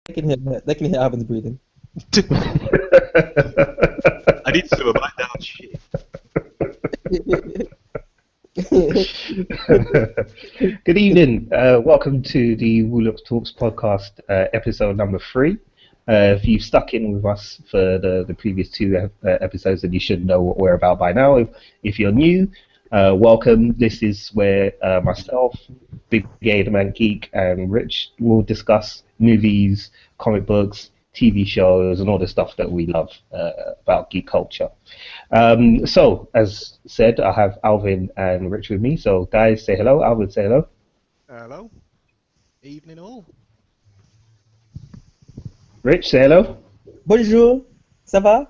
They can hear Alvin's breathing. I need to do a back down shit. Good evening. Welcome to the Hall of Talks podcast, episode number 3. If you've stuck in with us for the previous 2 episodes, then you should know what we're about by now. If you're new, welcome. This is where myself, Big Gator Man Geek, and Rich will discuss movies, comic books, TV shows, and all the stuff that we love about geek culture. So, as said, I have Alvin and Rich with me. So, guys, say hello. Alvin, say hello. Hello. Evening all. Rich, say hello. Bonjour, ça va?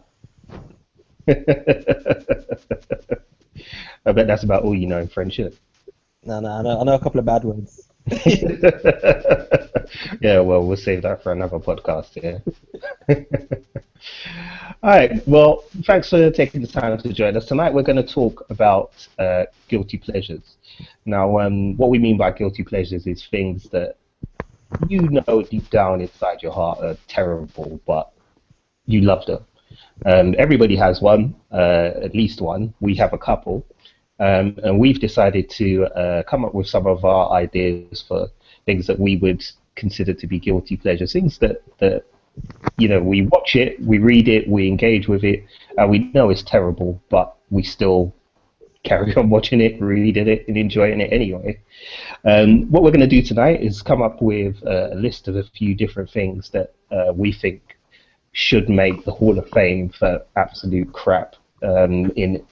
I bet that's about all you know in French, isn't it? No, I know a couple of bad words. Yeah, well, we'll save that for another podcast, yeah. All right, well, thanks for taking the time to join us. Tonight we're going to talk about guilty pleasures. Now, what we mean by guilty pleasures is things that you know deep down inside your heart are terrible, but you love them. Everybody has one, at least one. We have a couple. And we've decided to come up with some of our ideas for things that we would consider to be guilty pleasures, things that you know, we watch it, we read it, we engage with it, and we know it's terrible, but we still carry on watching it, reading it, and enjoying it anyway. What we're going to do tonight is come up with a list of a few different things that we think should make the Hall of Fame for absolute crap in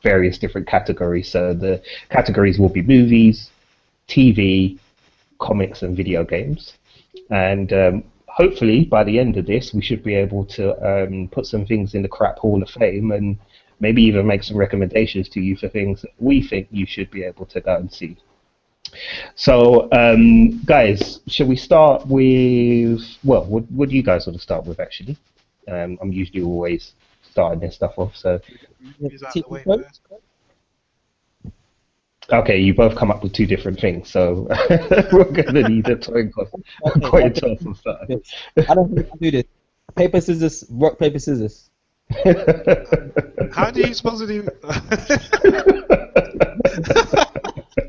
various different categories. So the categories will be movies, TV, comics, and video games. And hopefully by the end of this, we should be able to put some things in the crap Hall of Fame and maybe even make some recommendations to you for things that we think you should be able to go and see. So, guys, shall we start with, well, what do you guys want to start with, actually? I'm usually always starting this stuff off, so... Is that the way first? Okay, you both come up with 2 different things, so we're going to need a coin toss or something. I don't think I can do this. Paper, scissors, rock, paper, scissors. How do you supposed to do?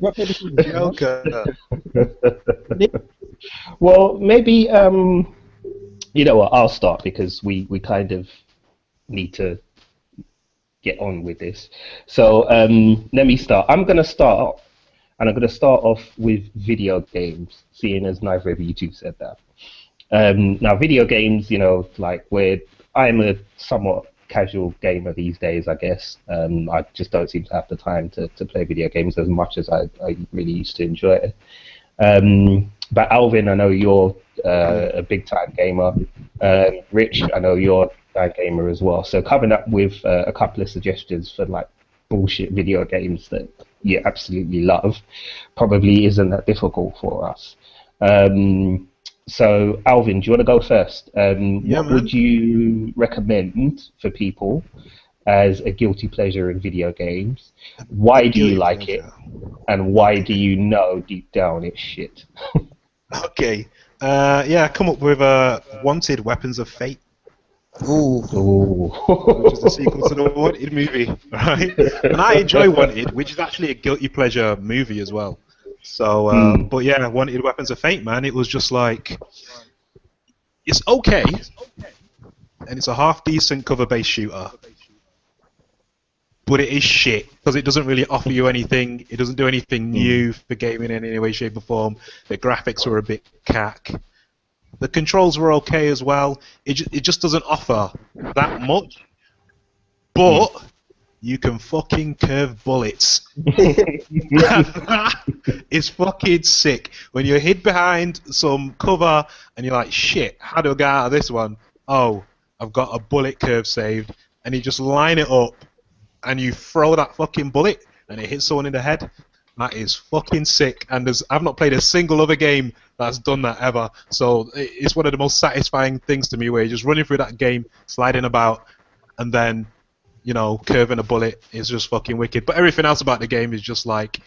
Rock, paper, scissors. Joker. Well, maybe, you know what, I'll start because we kind of need to get on with this. So let me start. I'm going to start off with video games, seeing as neither of you two said that. Now, video games, you know, like I'm a somewhat casual gamer these days, I guess. I just don't seem to have the time to play video games as much as I really used to enjoy it. But Alvin, I know you're a big time gamer. Rich, I know you're a gamer as well. So coming up with a couple of suggestions for like bullshit video games that you absolutely love probably isn't that difficult for us. So Alvin, do you want to go first? What would you recommend for people as a guilty pleasure in video games? Why do you like it? And why do you know deep down it's shit? Okay. Yeah, I come up with Wanted Weapons of Fate. Ooh. Which is the sequel to the Wanted movie, right? And I enjoy Wanted, which is actually a guilty pleasure movie as well. So, but yeah, Wanted Weapons of Fate, man, it was just like, it's okay, and it's a half decent cover-based shooter, but it is shit because it doesn't really offer you anything. It doesn't do anything new for gaming in any way, shape, or form. The graphics were a bit cack. The controls were okay as well. It just doesn't offer that much. But you can fucking curve bullets. It's fucking sick. When you're hid behind some cover and you're like, shit, how do I get out of this one? Oh, I've got a bullet curve saved. And you just line it up and you throw that fucking bullet and it hits someone in the head. That is fucking sick, and I've not played a single other game that's done that ever. So it's one of the most satisfying things to me, where you're just running through that game, sliding about, and then, you know, curving a bullet is just fucking wicked. But everything else about the game is just like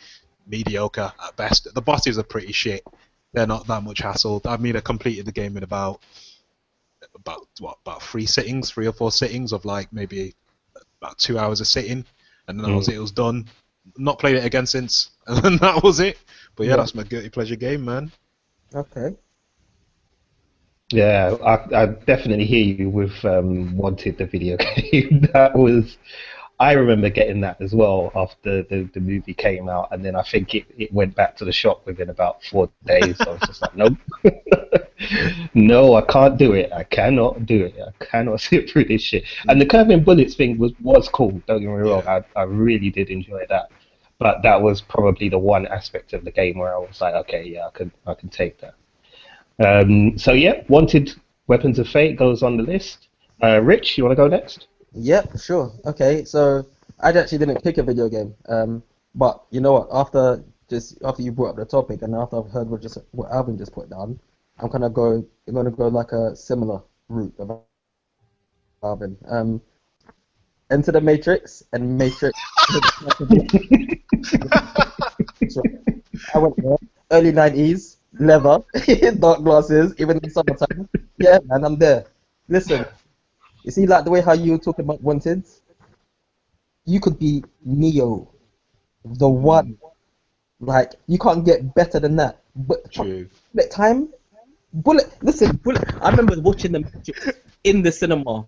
mediocre at best. The bosses are pretty shit. They're not that much hassle. I mean, I completed the game in about about 3 or 4 sittings of like maybe about 2 hours of sitting, and then it was done. Not played it again since, and then that was it. But yeah, that's my guilty pleasure game, man. Okay. Yeah, I definitely hear you with Wanted, the video game. That was, I remember getting that as well after the movie came out, and then I think it went back to the shop within about 4 days. I was just like, nope, no, I can't do it. I cannot do it. I cannot sit through this shit. And the curving bullets thing was cool. Don't get me wrong. Yeah. I really did enjoy that, but that was probably the one aspect of the game where I was like, okay, yeah, I can take that. So yeah, Wanted Weapons of Fate goes on the list. Rich, you want to go next? Yep, sure. Okay, so I actually didn't pick a video game. But you know what? After you brought up the topic, and after I've heard what Alvin just put down, I'm gonna go like a similar route of Alvin. Enter the Matrix and Matrix. I went there, early 90s, leather, dark glasses, even in summertime. Yeah, man, I'm there. Listen, you see, like the way how you were talking about Wanted, you could be Neo, the one. Like, you can't get better than that. But True. bullet time, bullet. I remember watching the Matrix in the cinema,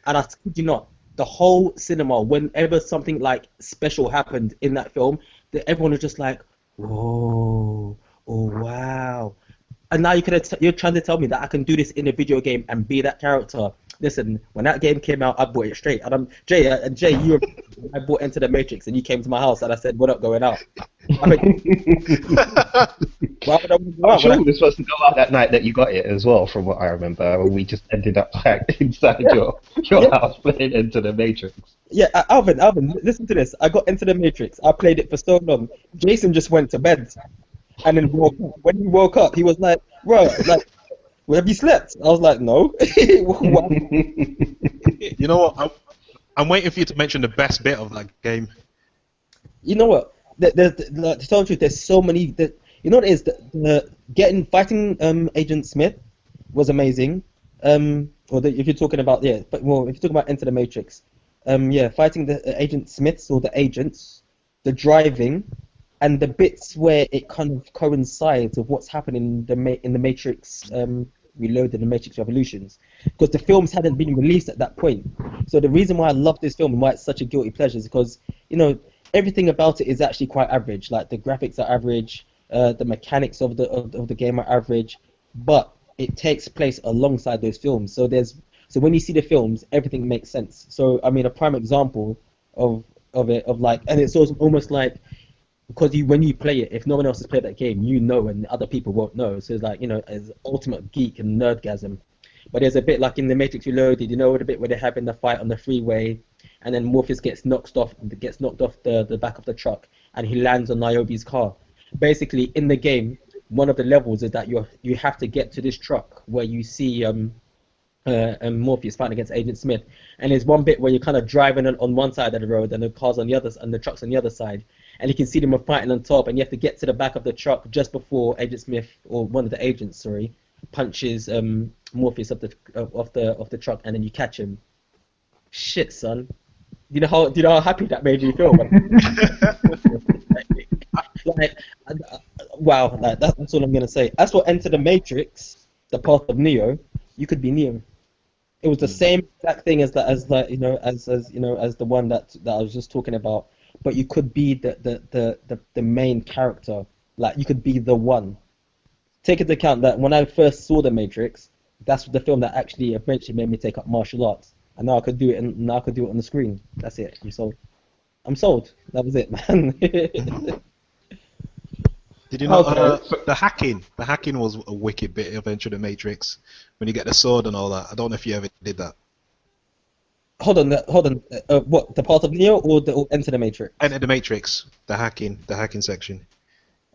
and I kid you not, the whole cinema, whenever something like special happened in that film, that everyone was just like, whoa, oh wow. And now you're trying to tell me that I can do this in a video game and be that character. Listen, when that game came out, I bought it straight. And Jay, I bought Enter the Matrix, and you came to my house, and I said, "What up, going out?" I mean, why would I go I'm out? sure we were supposed to go out that night that you got it as well, from what I remember. We just ended up packed inside your house playing Into the Matrix. Yeah, Alvin, listen to this. I got Enter the Matrix. I played it for so long. Jason just went to bed, and then woke up. When he woke up, he was like, "Bro, like, well, have you slept?" I was like, "No." You know what? I'm waiting for you to mention the best bit of that game. You know what? To tell the truth, there's so many. You know what it is? Fighting Agent Smith was amazing. If you're talking about if you're talking about Enter the Matrix, fighting the Agent Smiths or the agents, the driving, and the bits where it kind of coincides with what's happening in the Matrix Reloaded and the Matrix Revolutions, because the films hadn't been released at that point. So the reason why I love this film and why it's such a guilty pleasure is because, you know, everything about it is actually quite average. Like, the graphics are average, the mechanics of the game are average, but it takes place alongside those films. So when you see the films, everything makes sense. So I mean, a prime example of and it's almost like, because when you play it, if no one else has played that game, you know, and other people won't know. So it's like, you know, it's ultimate geek and nerdgasm. But there's a bit like in the Matrix Reloaded, you know, the bit where they're having the fight on the freeway, and then Morpheus gets knocked off the back of the truck, and he lands on Niobe's car. Basically, in the game, one of the levels is that you have to get to this truck where you see Morpheus fighting against Agent Smith, and there's one bit where you're kind of driving on one side of the road, and the cars on the other, and the trucks on the other side, and you can see them fighting on top, and you have to get to the back of the truck just before Agent Smith, or one of the agents, sorry, punches Morpheus off the truck, and then you catch him. Shit, son. Do you know how happy that made you feel? Wow, that's all I'm gonna say. As for Enter the Matrix, the path of Neo, you could be Neo. It was the same exact thing as the one that I was just talking about, but you could be the main character. Like, you could be the one. Take into account that when I first saw the Matrix, that's the film that actually eventually made me take up martial arts, and now I could do it. And now I could do it on the screen. That's it. I'm sold. That was it, man. Did you know Okay. the hacking? The hacking was a wicked bit of Enter the Matrix when you get the sword and all that. I don't know if you ever did that. Hold on. What, the path of Neo or Enter the Matrix? Enter the Matrix, the hacking section.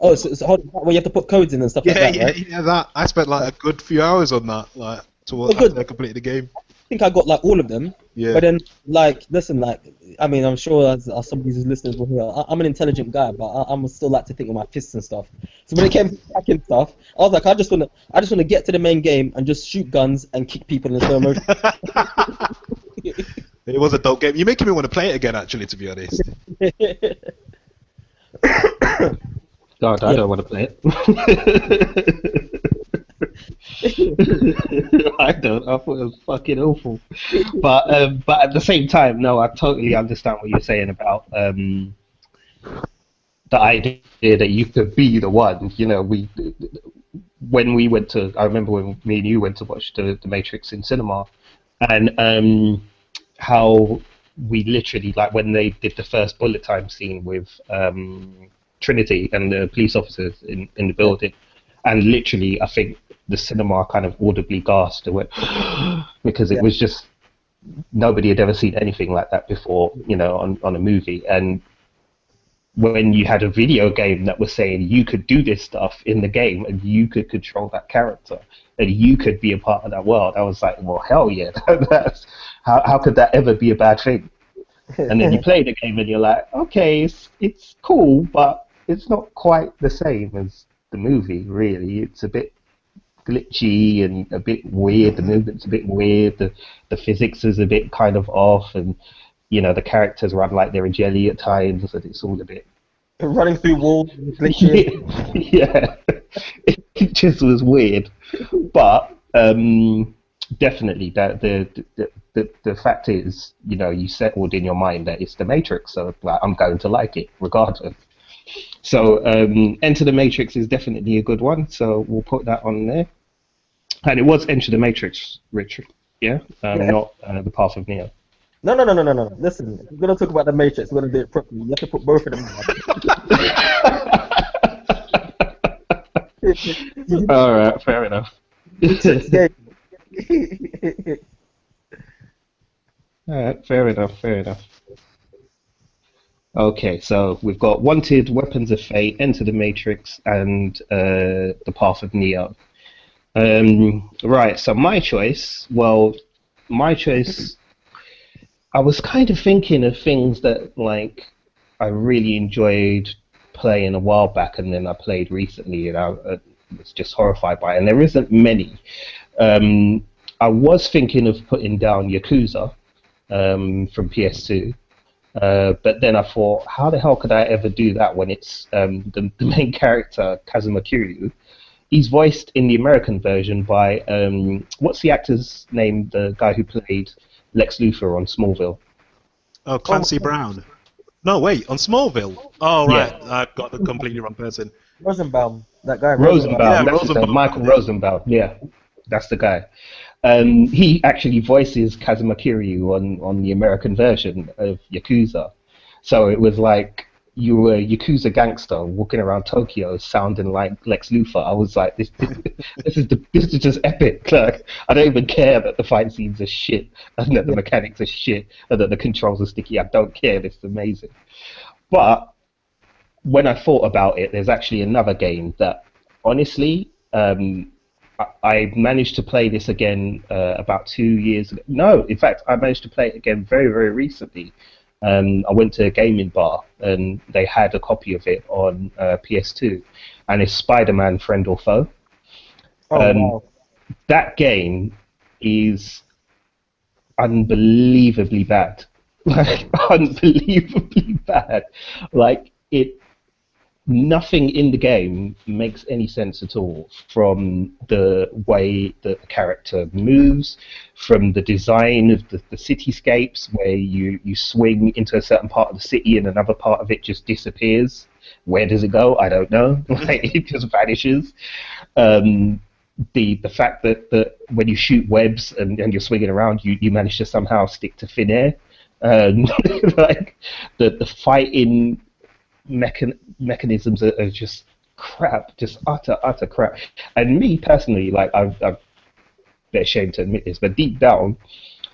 Oh, so hold on, where you have to put codes in and stuff like that, right? Yeah, that. I spent like a good few hours on that, like Oh, good. after I completed the game. think I got like all of them. Yeah. But then, like, listen, like, I mean, I'm sure as some of these listeners will hear, I'm an intelligent guy, but I'm still like to think with my fists and stuff. So when it came to hacking stuff, I was like, I just wanna get to the main game and just shoot guns and kick people in slow motion. It was a dope game. You're making me want to play it again, actually, to be honest. God, I Yeah. don't want to play it. I don't. I thought it was fucking awful. But at the same time, no, I totally understand what you're saying about the idea that you could be the one. You know, when we went to, I remember when me and you went to watch the Matrix in cinema, and how we literally, like, when they did the first bullet time scene with Trinity and the police officers in the building, and literally I think the cinema kind of audibly gasped and went because it was just, nobody had ever seen anything like that before, you know, on a movie. And when you had a video game that was saying you could do this stuff in the game and you could control that character and you could be a part of that world, I was like, well, hell yeah. That's how could that ever be a bad thing? And then you play the game and you're like, okay, it's cool, but it's not quite the same as the movie, really. It's a bit glitchy and a bit weird. The movement's a bit weird. The physics is a bit kind of off, and you know, the characters run like they're a jelly at times, and it's all a bit Running through walls, glitching. yeah. It just was weird. But definitely that the fact is, you know, you settled in your mind that it's the Matrix, so like, I'm going to like it regardless. So Enter the Matrix is definitely a good one, so we'll put that on there. And it was Enter the Matrix, Richard, yeah? Not The Path of Neo. No. Listen, if we're gonna talk about the Matrix, we're gonna do it properly. You have to put both of them on. All right, fair enough. All right, fair enough. Okay, so we've got Wanted, Weapons of Fate, Enter the Matrix, and The Path of Neo. Right, so my choice, I was kind of thinking of things that, like, I really enjoyed playing a while back, and then I played recently, and I was just horrified by it, and there isn't many. I was thinking of putting down Yakuza from PS2. But then I thought, how the hell could I ever do that when it's the main character, Kazuma Kiryu? He's voiced in the American version by, what's the actor's name, the guy who played Lex Luthor on Smallville? Oh, Clancy Brown. No, wait, on Smallville. Oh, right, Yeah. I got the completely wrong person. Rosenbaum, that guy. Rosenbaum, Yeah, that's his name, Rosenbaum. Michael Rosenbaum, yeah, that's the guy. He actually voices Kazuma Kiryu on the American version of Yakuza. So it was like you were a Yakuza gangster walking around Tokyo sounding like Lex Luthor. I was like, this is just epic. Like, I don't even care that the fight scenes are shit and that the mechanics are shit and that the controls are sticky. I don't care. This is amazing. But when I thought about it, there's actually another game that, honestly, I managed to play this again about 2 years ago. No, in fact, I managed to play it again very, very recently. I went to a gaming bar and they had a copy of it on PS2, and it's Spider-Man Friend or Foe. Wow. That game is unbelievably bad. Like, unbelievably bad. Like, nothing in the game makes any sense at all, from the way that the character moves, from the design of the cityscapes, where you swing into a certain part of the city and another part of it just disappears. Where does it go? I don't know. Like, it just vanishes. The fact that when you shoot webs and you're swinging around, you manage to somehow stick to thin air. Like, the fighting mechanisms are just crap, just utter crap. And me personally, like, I'm a bit ashamed to admit this, but deep down,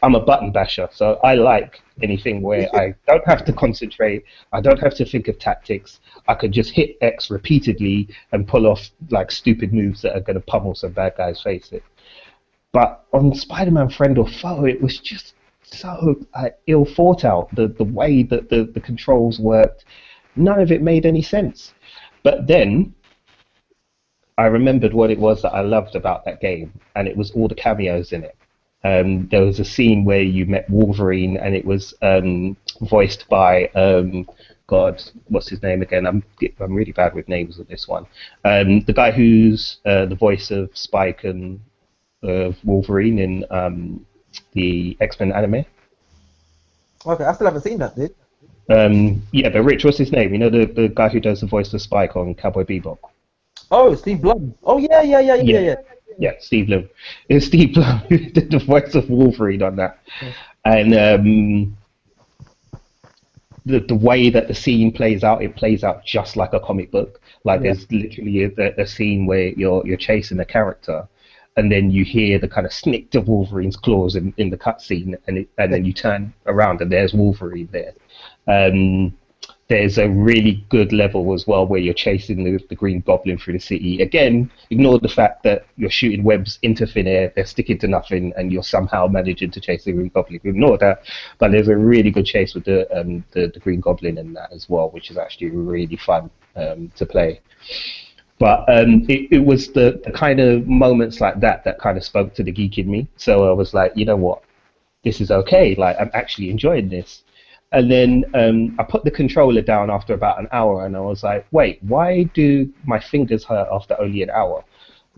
I'm a button basher. So I like anything where I don't have to concentrate, I don't have to think of tactics. I could just hit X repeatedly and pull off like stupid moves that are going to pummel some bad guys' faces. But on Spider-Man Friend or Foe, it was just so ill thought out. The way that the controls worked, none of it made any sense. But then I remembered what it was that I loved about that game, and it was all the cameos in it. There was a scene where you met Wolverine, and it was voiced by God, what's his name again? I'm really bad with names with this one. The guy who's the voice of Spike and Wolverine in the X-Men anime. Okay, I still haven't seen that, dude. Yeah, but Rich, what's his name? You know the guy who does the voice of Spike on Cowboy Bebop. Oh, Steve Blum. Oh yeah. Yeah, Steve Blum. It's Steve Blum who did the voice of Wolverine on that. And the way that the scene plays out, it plays out just like a comic book. Like there's literally a scene where you're chasing a character, and then you hear the kind of snick of Wolverine's claws in the cutscene, and then you turn around and there's Wolverine there. There's a really good level as well where you're chasing the Green Goblin through the city. Again, ignore the fact that you're shooting webs into thin air, they're sticking to nothing, and you're somehow managing to chase the Green Goblin. Ignore that, but there's a really good chase with the Green Goblin in that as well, which is actually really fun to play. But it was the kind of moments like that kind of spoke to the geek in me. So I was like, you know what, this is okay. Like, I'm actually enjoying this. And then I put the controller down after about an hour, and I was like, wait, why do my fingers hurt after only an hour?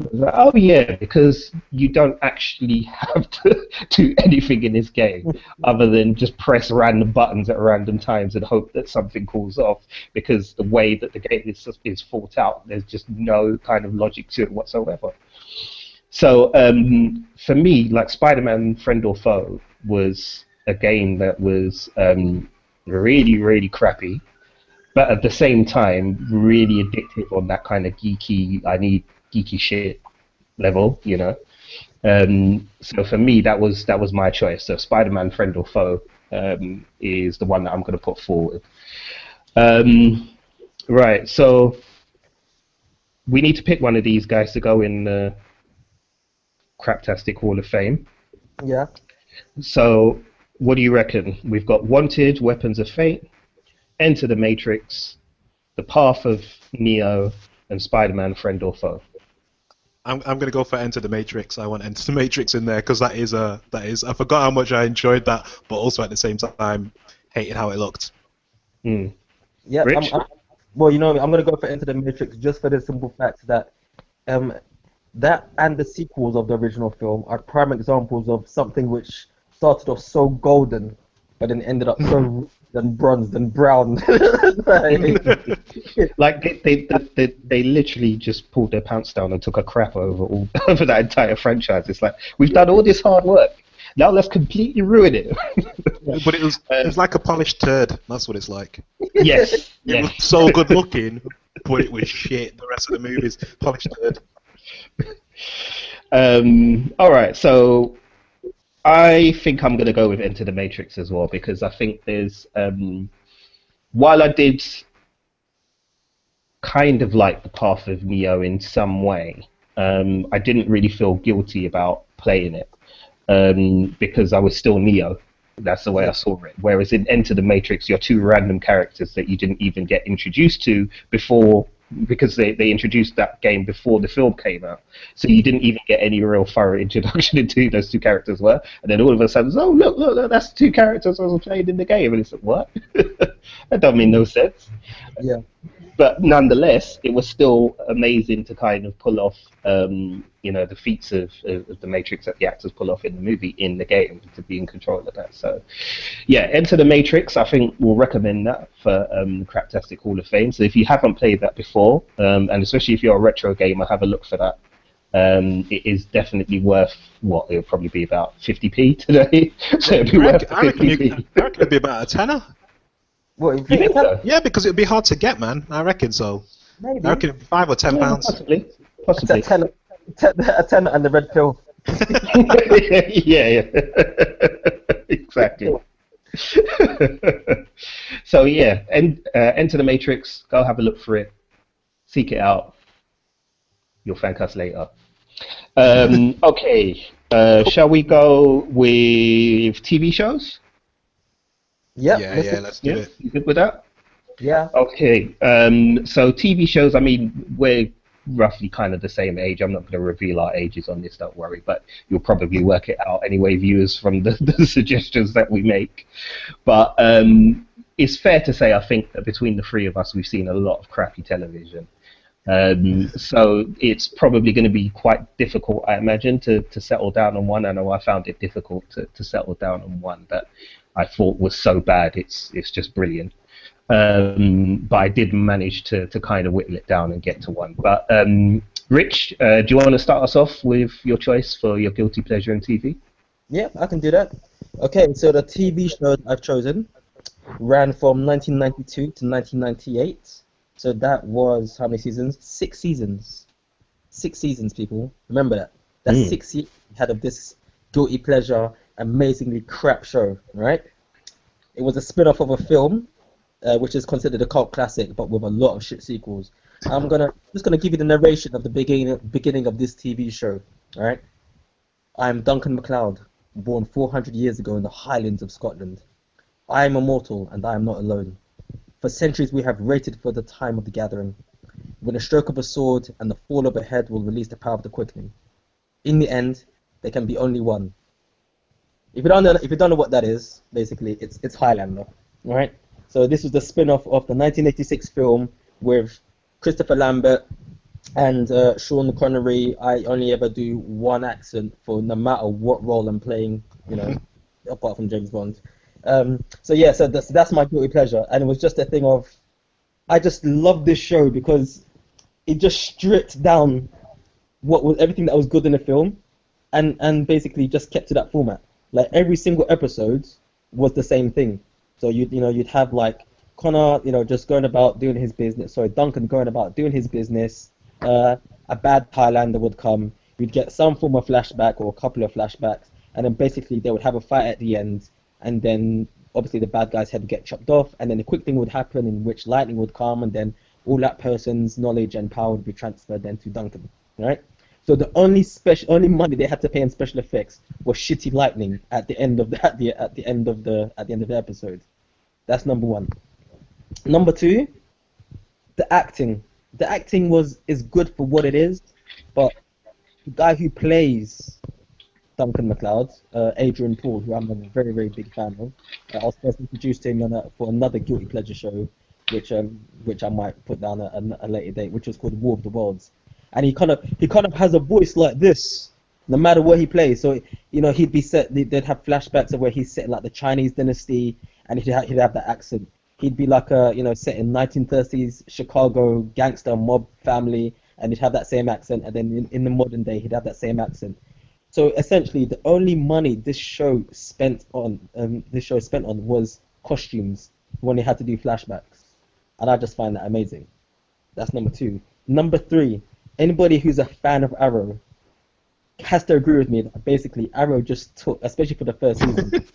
I was like, oh yeah, because you don't actually have to do anything in this game other than just press random buttons at random times and hope that something cools off, because the way that the game is thought out, there's just no kind of logic to it whatsoever. So for me, like, Spider-Man Friend or Foe was a game that was really, really crappy, but at the same time really addictive on that kind of geeky, I need geeky shit level, you know. So for me, that was my choice. So Spider-Man Friend or Foe is the one that I'm going to put forward. Right, so we need to pick one of these guys to go in the Craptastic Hall of Fame. Yeah. So what do you reckon? We've got Wanted, Weapons of Fate, Enter the Matrix, The Path of Neo, and Spider-Man Friend or Foe. I'm going to go for Enter the Matrix. I want Enter the Matrix in there because that is I forgot how much I enjoyed that, but also at the same time hated how it looked. Yeah. Rich? Well, you know, I'm going to go for Enter the Matrix just for the simple fact that that and the sequels of the original film are prime examples of something which started off so golden, but then ended up so then bronzed and brown. Like they literally just pulled their pants down and took a crap over that entire franchise. It's like, we've done all this hard work, now let's completely ruin it. But it was like a polished turd. That's what it's like. Yes. It was so good looking, but it was shit. The rest of the movies, polished turd. All right, so I think I'm going to go with Enter the Matrix as well, because I think there's, while I did kind of like The Path of Neo in some way, I didn't really feel guilty about playing it, because I was still Neo. That's the way I saw it. Whereas in Enter the Matrix, you're two random characters that you didn't even get introduced to before, because they introduced that game before the film came out. So you didn't even get any real thorough introduction into who those two characters were. And then all of a sudden, oh, look, that's the two characters I was playing in the game. And it's like, what? That don't mean no sense. Yeah. But nonetheless, it was still amazing to kind of pull off, the feats of the Matrix that the actors pull off in the movie, in the game, to be in control of that. So, yeah, Enter the Matrix, I think we'll recommend that for the Craptastic Hall of Fame. So if you haven't played that before, and especially if you're a retro gamer, have a look for that. It is definitely worth, it'll probably be about 50p today. So it'll be worth 50p. I reckon it'd be about a tenner. What, You think so? Yeah, because it'd be hard to get, man. I reckon so. Maybe. I reckon £5 or £10. Possibly. A tenner and the red pill. yeah. Exactly. So yeah, Enter the Matrix. Go have a look for it. Seek it out. You'll thank us later. Okay. Shall we go with TV shows? Yep. Yeah, let's do Yeah, it. you good with that? Yeah. Okay. So TV shows. I mean, we're roughly kind of the same age. I'm not going to reveal our ages on this. Don't worry. But you'll probably work it out anyway, viewers, from the suggestions that we make. But it's fair to say, I think that between the three of us, we've seen a lot of crappy television. So it's probably going to be quite difficult, I imagine, to settle down on one. I know I found it difficult to settle down on one that I thought was so bad. It's just brilliant. But I did manage to kind of whittle it down and get to one. But Rich, do you want to start us off with your choice for your guilty pleasure in TV? Yeah, I can do that. Okay, so the TV show I've chosen ran from 1992 to 1998. So that was how many seasons? 6 seasons. 6 seasons, people. Remember that. That's 6 years we had of this guilty pleasure, amazingly crap show, right? It was a spin-off of a film, which is considered a cult classic, but with a lot of shit sequels. Just gonna give you the narration of the beginning of this TV show, all right? I'm Duncan MacLeod, born 400 years ago in the Highlands of Scotland. I am immortal, and I am not alone. For centuries we have waited for the time of the gathering, when a stroke of a sword and the fall of a head will release the power of the quickening. In the end, there can be only one. If you don't know what that is, basically it's Highlander, all right? So this was the spin-off of the 1986 film with Christopher Lambert and Sean Connery. I only ever do one accent for no matter what role I'm playing, apart from James Bond. So that's my guilty pleasure, and it was just a thing of, I just love this show because it just stripped down what was everything that was good in the film, and basically just kept to that format. Like every single episode was the same thing. So you'd have like Connor, just going about doing his business. Sorry, Duncan going about doing his business. A bad Highlander would come. You'd get some form of flashback or a couple of flashbacks, and then basically they would have a fight at the end, and then obviously the bad guy's head would get chopped off, and then a quick thing would happen in which lightning would come, and then all that person's knowledge and power would be transferred then to Duncan, right? So the only money they had to pay in special effects was shitty lightning at the end of the end of the episode. That's number one. Number two, the acting. The acting is good for what it is, but the guy who plays Duncan MacLeod, Adrian Paul, who I'm a very, very big fan of. I was first introduced to him for another guilty pleasure show, which I might put down at a later date, which was called War of the Worlds. And he kind of has a voice like this, no matter where he plays. So he'd be set. They'd have flashbacks of where he's set in like the Chinese dynasty, and he'd have that accent. He'd be like set in 1930s Chicago gangster mob family, and he'd have that same accent. And then in the modern day, he'd have that same accent. So essentially, the only money this show spent on was costumes when he had to do flashbacks, and I just find that amazing. That's number two. Number three, anybody who's a fan of Arrow has to agree with me that basically Arrow just took, especially for the first season,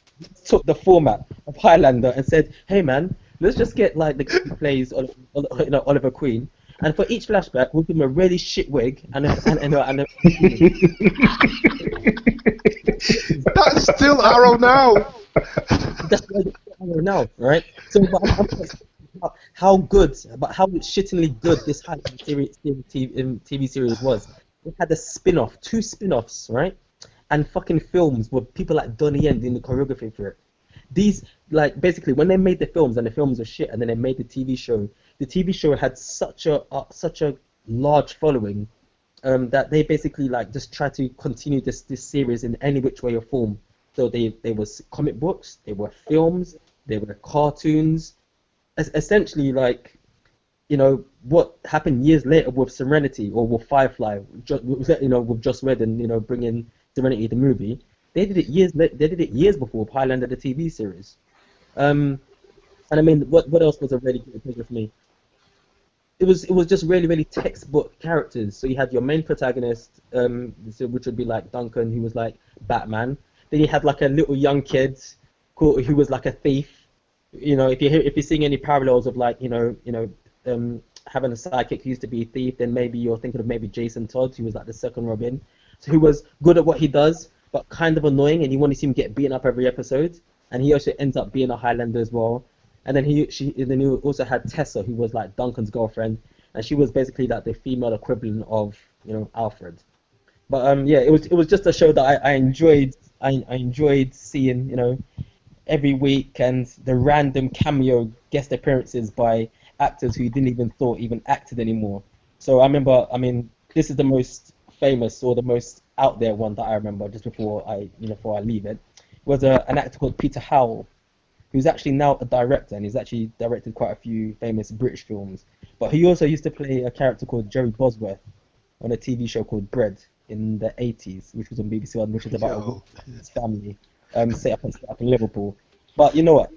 took the format of Highlander and said, "Hey man, let's just get like the guy who plays Oliver Queen, and for each flashback we'll give him a really shit wig and a That's still Arrow now. That's what Arrow now, right? So how shittingly good this Highlander TV series was. It had a spin-off, 2 spin-offs, right? And fucking films with people like Donnie Yen doing the choreography for it. These, like, basically, when they made the films and the films were shit, and then they made the TV show had such a large following that they basically like just tried to continue this series in any which way or form. So they was comic books, they were films, they were cartoons, essentially like, what happened years later with Serenity or with Firefly, with Joss Whedon, bringing Serenity the movie. They did it years before Highlander the TV series. And I mean, what else was a really good pleasure for me? It was just really, really textbook characters. So you had your main protagonist, which would be like Duncan, who was like Batman. Then you had like a little young kid who was like a thief. If you're seeing any parallels of like having a sidekick who used to be a thief, then maybe you're thinking of maybe Jason Todd, who was like the second Robin, so who was good at what he does, but kind of annoying, and you want to see him get beaten up every episode. And he also ends up being a Highlander as well. And then he also had Tessa, who was like Duncan's girlfriend, and she was basically like the female equivalent of Alfred. But yeah, it was just a show that I enjoyed. I enjoyed seeing every week, and the random cameo guest appearances by actors who you didn't even thought even acted anymore. So I remember, I mean, this is the most famous or the most out there one that I remember just before I leave it, was an actor called Peter Howell, who's actually now a director, and he's actually directed quite a few famous British films. But he also used to play a character called Jerry Bosworth on a TV show called Bread in the 80s, which was on BBC One, which is about a woman's family set up in Liverpool. But you know what?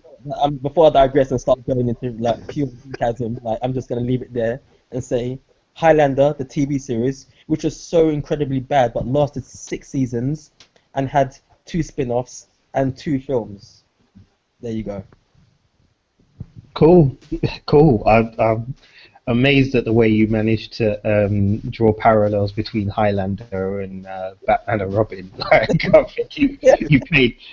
Before I digress and start going into like pure sarcasm, like I'm just gonna leave it there and say Highlander, the TV series, which was so incredibly bad but lasted 6 seasons and had 2 spin-offs and 2 films. There you go. Cool. I'm amazed at the way you managed to draw parallels between Highlander and Batman and Robin. Like, I think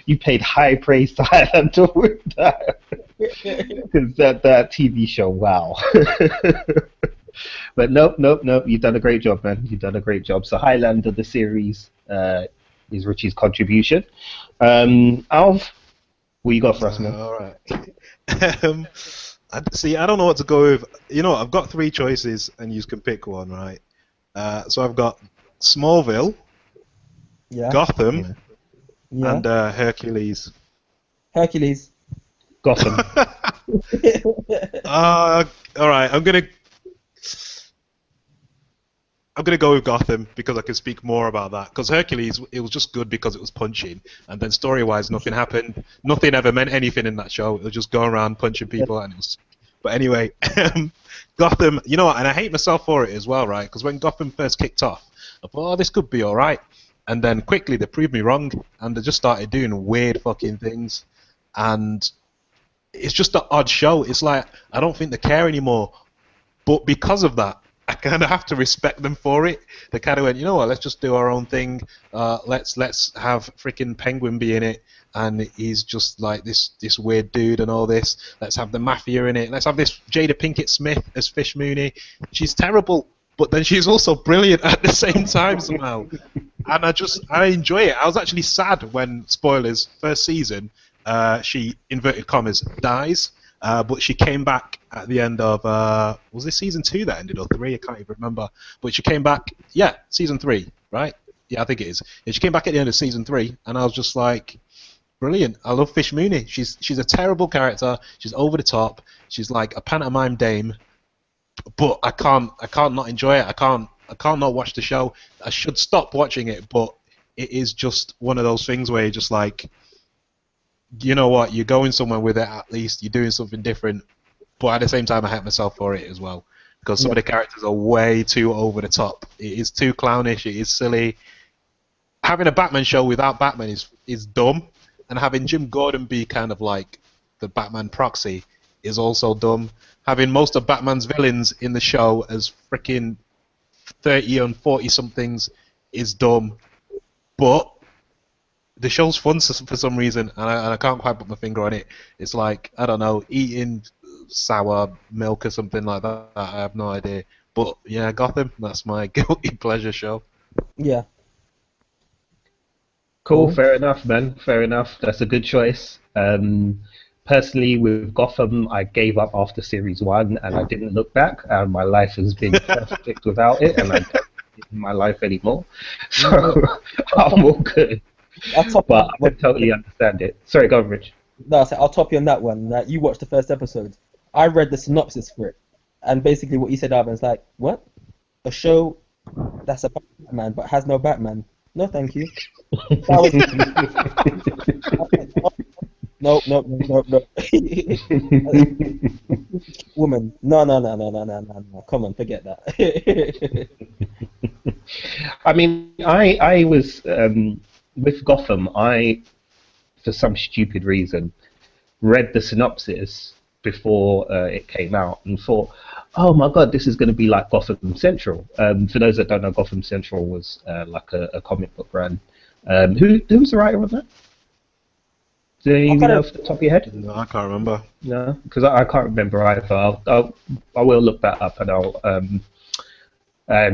you paid high praise to Highlander with that, because that TV show, wow. But nope. You've done a great job, man. You've done a great job. So Highlander, the series, is Richie's contribution. Alv, what you got for us, man? All right. See, I don't know what to go with. I've got 3 choices, and you can pick one, right? So I've got Smallville, Gotham, and Hercules. Hercules. Gotham. All right, I'm gonna go with Gotham because I can speak more about that. Because Hercules, it was just good because it was punching, and then story-wise, nothing happened. Nothing ever meant anything in that show. It was just going around punching people, and it was. But anyway, Gotham, and I hate myself for it as well, right? Because when Gotham first kicked off, I thought, oh, this could be all right, and then quickly they proved me wrong, and they just started doing weird fucking things, and it's just an odd show. It's like I don't think they care anymore, but because of that, I kind of have to respect them for it. They kind of went, you know what? Let's just do our own thing. Let's have freaking Penguin be in it, and he's just like this weird dude and all this. Let's have the mafia in it. Let's have this Jada Pinkett Smith as Fish Mooney. She's terrible, but then she's also brilliant at the same time somehow. And I enjoy it. I was actually sad when, spoilers, first season, she, inverted commas, dies. But she came back at the end of, was this season 2 that ended, or 3? I can't even remember. But she came back, season 3, right? Yeah, I think it is. Yeah, she came back at the end of season 3, and I was just like, brilliant. I love Fish Mooney. She's a terrible character. She's over the top. She's like a pantomime dame. But I can't not enjoy it. I can't not watch the show. I should stop watching it, but it is just one of those things where you're just like, you know what, you're going somewhere with it at least, you're doing something different, but at the same time I hate myself for it as well, because some of the characters are way too over the top. It is too clownish, it is silly. Having a Batman show without Batman is dumb, and having Jim Gordon be kind of like the Batman proxy is also dumb. Having most of Batman's villains in the show as freaking 30 and 40 somethings is dumb, but the show's fun for some reason, and I can't quite put my finger on it. It's like, I don't know, eating sour milk or something like that. I have no idea. But yeah, Gotham, that's my guilty pleasure show. Yeah. Cool, fair enough, man. Fair enough. That's a good choice. Personally, with Gotham, I gave up after series 1, and I didn't look back. And my life has been perfect without it, and I don't need it in my life anymore. So I'm all good. But I totally understand it. Sorry, go on, Rich. No, I'll top you on that one. That you watched the first episode. I read the synopsis for it, and basically what you said, Alvin, is like, what? A show that's about Batman but has no Batman? No, thank you. That was... No. Woman. No. Come on, forget that. I mean, I was with Gotham. I, for some stupid reason, read the synopsis before it came out and thought, oh my god, this is going to be like Gotham Central. For those that don't know, Gotham Central was like a comic book run Who was the writer of that? Do you I know can't off the top of your head? No, I can't remember. No, because I can't remember either. I will look that up and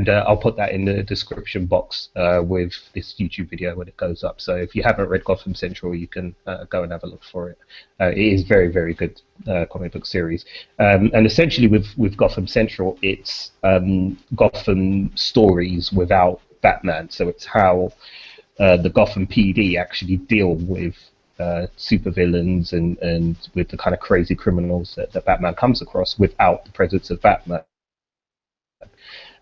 I'll put that in the description box with this YouTube video when it goes up. So if you haven't read Gotham Central, you can go and have a look for it. It is very, very good comic book series. And essentially with Gotham Central, it's Gotham stories without Batman. So it's how the Gotham PD actually deal with supervillains and with the kind of crazy criminals that Batman comes across without the presence of Batman.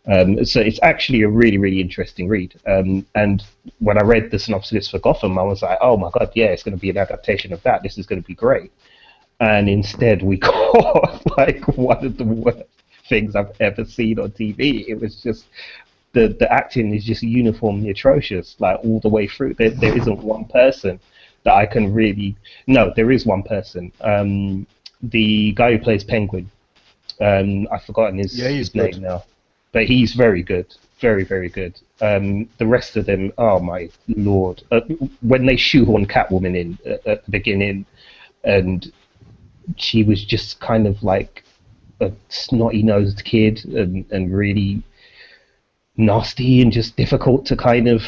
So it's actually a really, really interesting read. And when I read the synopsis for Gotham, I was like, oh my god, yeah, it's going to be an adaptation of that. This is going to be great. And instead, we got like one of the worst things I've ever seen on TV. It was just the acting is just uniformly atrocious, like all the way through. There isn't one person that I can really. No, there is one person. The guy who plays Penguin. I've forgotten his name now. But he's very good, very, very good. The rest of them, oh my lord! When they shoehorn Catwoman in at the beginning, and she was just kind of like a snotty-nosed kid and really nasty and just difficult to kind of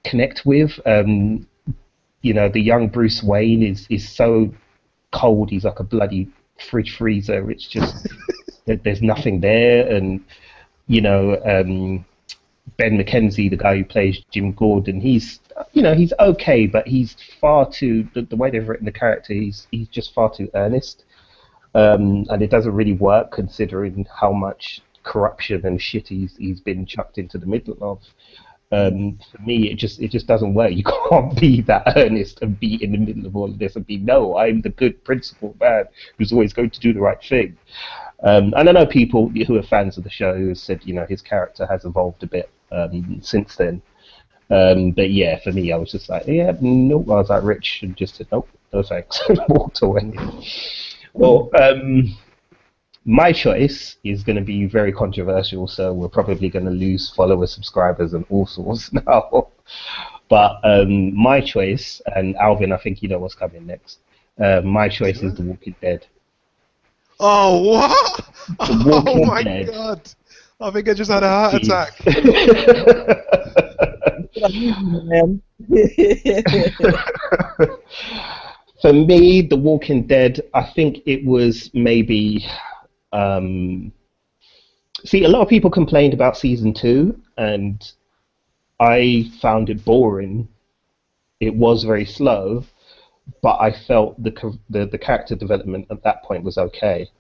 connect with. You know, the young Bruce Wayne is so cold. He's like a bloody fridge freezer. It's just there's nothing there. And you know, Ben McKenzie, the guy who plays Jim Gordon, he's okay, but he's far too, the way they've written the character, he's just far too earnest, and it doesn't really work considering how much corruption and shit he's been chucked into the middle of. For me, it just doesn't work. You can't be that earnest and be in the middle of all of this and be, no, I'm the good principled man who's always going to do the right thing. And I know people who are fans of the show who have said, you know, his character has evolved a bit since then. But yeah, for me, I was just like, yeah, no. I was like Rich and just said, nope, no thanks, and walked away. Well, my choice is going to be very controversial, so we're probably going to lose followers, subscribers, and all sorts now. But my choice, and Alvin, I think you know what's coming next. My choice is The Walking Dead. Oh, what? Oh my Dead. god. I think I just had a heart attack. For me, The Walking Dead, I think it was maybe... see, a lot of people complained about season 2, and I found it boring. It was very slow, but I felt the character development at that point was okay.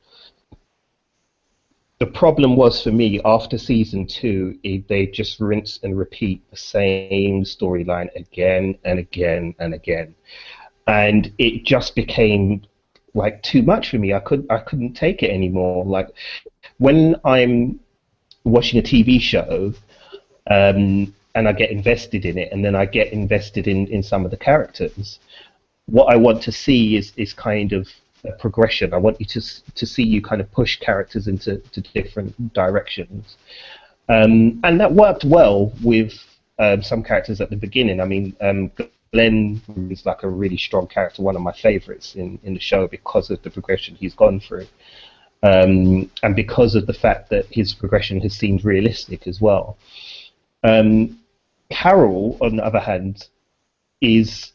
The problem was for me after season 2, they just rinse and repeat the same storyline again and again and again, and it just became like too much for me. I couldn't take it anymore. Like when I'm watching a TV show, and I get invested in it, and then I get invested in some of the characters. What I want to see is kind of a progression. I want you to see you kind of push characters into different directions, and that worked well with some characters at the beginning. I mean, Glenn is like a really strong character, one of my favorites in the show because of the progression he's gone through, and because of the fact that his progression has seemed realistic as well. Carol, on the other hand, is,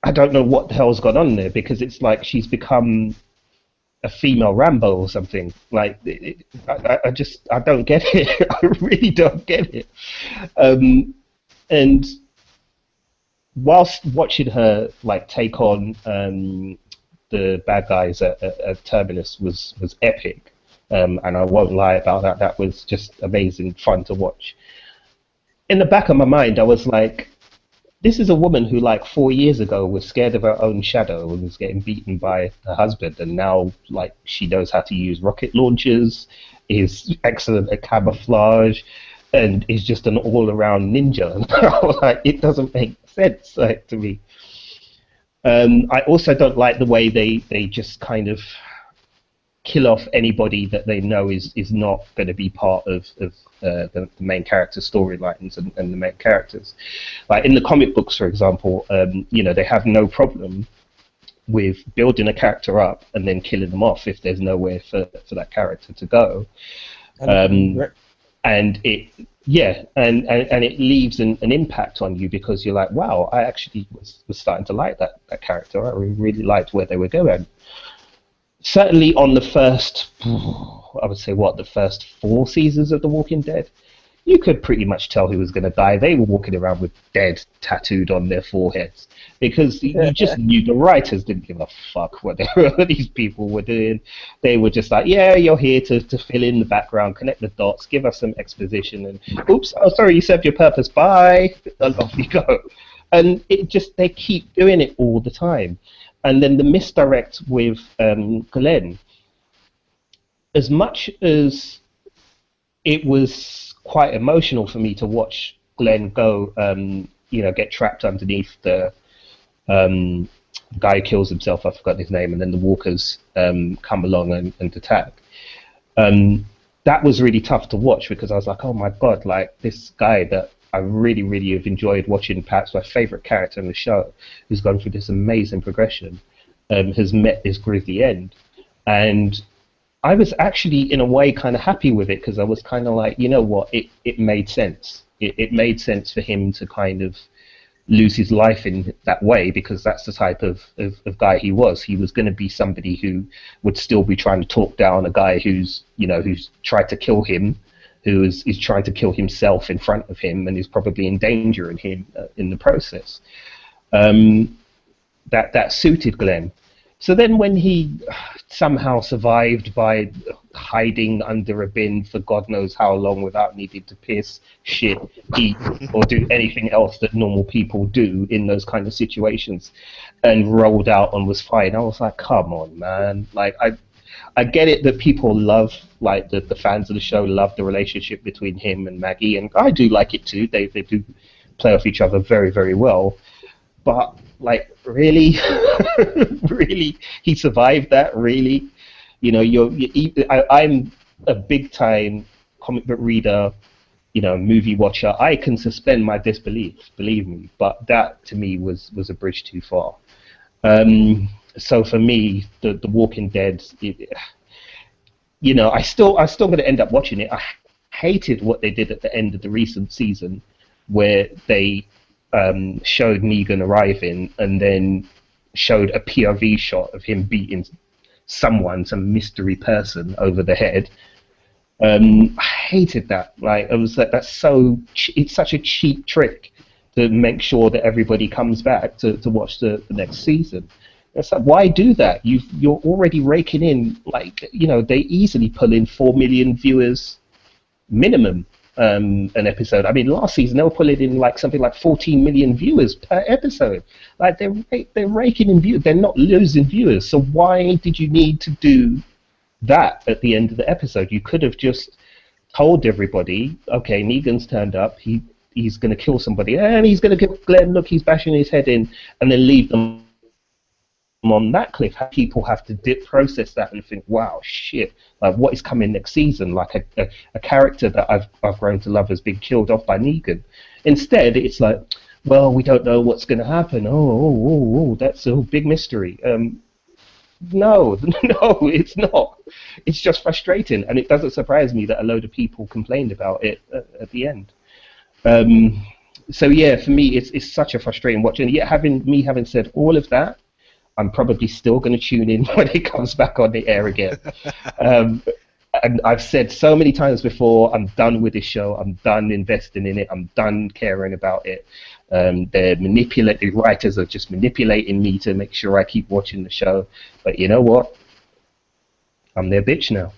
I don't know what the hell's gone on there, because it's like she's become a female Rambo or something. Like, I don't get it. I really don't get it. And whilst watching her like take on the bad guys at Terminus was epic, and I won't lie about that. That was just amazing fun to watch. In the back of my mind, I was like, this is a woman who, like, 4 years ago was scared of her own shadow and was getting beaten by her husband, and now, like, she knows how to use rocket launchers, is excellent at camouflage, and is just an all-around ninja. And I was like, it doesn't make sense, like, to me. I also don't like the way they just kind of kill off anybody that they know is not going to be part of the main character storylines and the main characters. Like in the comic books, for example, they have no problem with building a character up and then killing them off if there's nowhere for that character to go. And it it leaves an impact on you, because you're like, wow, I actually was starting to like that character. I really liked where they were going. Certainly on the first, I would say, the first 4 seasons of The Walking Dead, you could pretty much tell who was going to die. They were walking around with dead tattooed on their foreheads, because you just knew the writers didn't give a fuck what these people were doing. They were just like, yeah, you're here to fill in the background, connect the dots, give us some exposition, and oops, oh sorry, you served your purpose, bye, and off you go. And they keep doing it all the time. And then the misdirect with Glenn, as much as it was quite emotional for me to watch Glenn go, get trapped underneath the guy who kills himself, I forgot his name, and then the walkers come along and attack. That was really tough to watch, because I was like, oh my God, like this guy that I really, really have enjoyed watching, perhaps my favorite character in the show, who's gone through this amazing progression, has met this gritty end. And I was actually, in a way, kind of happy with it, because I was kind of like, you know what, it made sense. It made sense for him to kind of lose his life in that way, because that's the type of guy he was. He was going to be somebody who would still be trying to talk down a guy who's tried to kill him, who is trying to kill himself in front of him, and is probably endangering him in the process. That suited Glenn. So then when he somehow survived by hiding under a bin for God knows how long without needing to piss, shit, eat, or do anything else that normal people do in those kind of situations, and rolled out and was fine, I was like, come on, man. Like, I get it that people love, like the fans of the show love the relationship between him and Maggie, and I do like it too. They do play off each other very, very well. But, like, really? Really? He survived that, really? I'm a big-time comic book reader, movie watcher. I can suspend my disbelief, believe me. But that, to me, was a bridge too far. So for me, the Walking Dead, I still going to end up watching it. I hated what they did at the end of the recent season, where they showed Negan arriving and then showed a POV shot of him beating some mystery person over the head. I hated that. Like, it was like, it's such a cheap trick to make sure that everybody comes back to watch the next season. It's like, why do that? You're already raking in, like, they easily pull in 4 million viewers minimum an episode. I mean, last season they were pulling in like something like 14 million viewers per episode. Like, they're raking in viewers. They're not losing viewers. So why did you need to do that at the end of the episode? You could have just told everybody, okay, Negan's turned up. He's going to kill somebody, and he's going to kill Glenn. Look, he's bashing his head in, and then leave them on that cliff. People have to process that and think, wow, shit, like, what is coming next season? Like, a character that I've grown to love has been killed off by Negan. Instead, it's like, well, we don't know what's going to happen. Oh, that's a big mystery. No, it's not. It's just frustrating, and it doesn't surprise me that a load of people complained about it at the end. So yeah, for me, it's such a frustrating watch. And yet, having said all of that, I'm probably still going to tune in when it comes back on the air again. And I've said so many times before, I'm done with this show. I'm done investing in it. I'm done caring about it. The writers are just manipulating me to make sure I keep watching the show. But you know what? I'm their bitch now.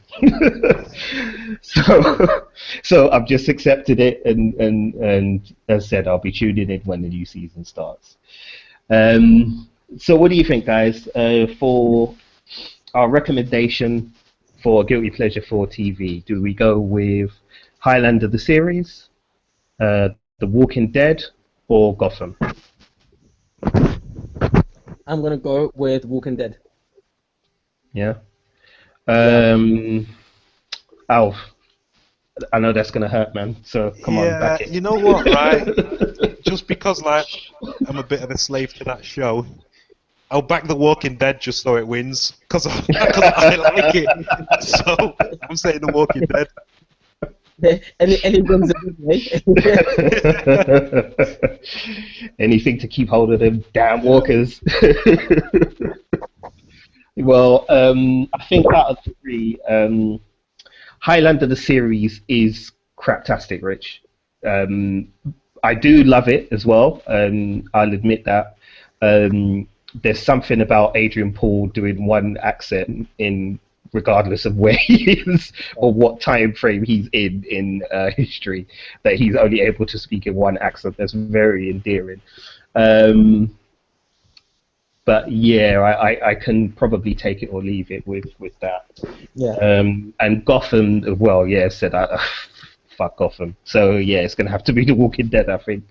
So I've just accepted it, and as I said, I'll be tuning in when the new season starts. So what do you think, guys, for our recommendation for Guilty Pleasure for TV? Do we go with Highlander the series, The Walking Dead, or Gotham? I'm going to go with Walking Dead. Yeah. Alf, I know that's gonna hurt, man. So come on, Yeah, back it. you know what, right? Just because like I'm a bit of a slave to that show, I'll back The Walking Dead just so it wins, because I like it. So I'm saying The Walking Dead. Any wins a good way. Anything to keep hold of them damn Yeah. walkers. Well, I think out of the three, Highlander the series is craptastic, Rich. I do love it as well. I'll admit that. There's something about Adrian Paul doing one accent in regardless of where he is or what time frame he's in history, that he's only able to speak in one accent. That's very endearing. But yeah, I can probably take it or leave it with that. Yeah. And Gotham, well, yeah, said fuck Gotham. So yeah, it's gonna have to be The Walking Dead, I think.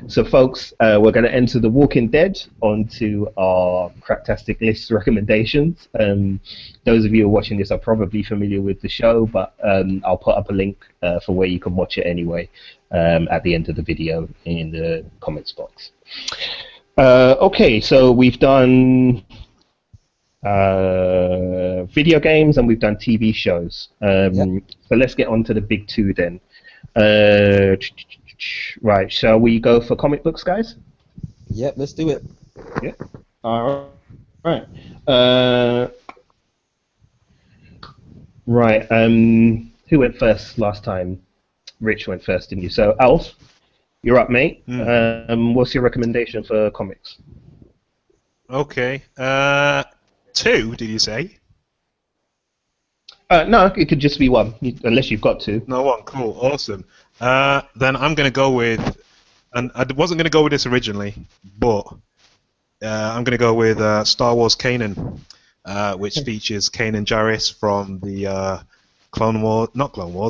So folks, we're gonna enter The Walking Dead onto our Craptastic list recommendations. Those of you who are watching this are probably familiar with the show, but I'll put up a link for where you can watch it anyway at the end of the video in the comments box. Okay, so we've done video games and we've done TV shows. So let's get on to the big two then. Right, shall we go for comic books, guys? Yep, let's do it. Yeah. All right. Right. Who went first last time? Rich went first, didn't you? So Alf, you're up, mate. What's your recommendation for comics? Okay. 2, did you say? No, it could just be one, unless you've got two. No, one. Cool. Awesome. Then I'm going to go with, and I wasn't going to go with this originally, but I'm going to go with Star Wars Kanan, which features Kanan Jarrus from the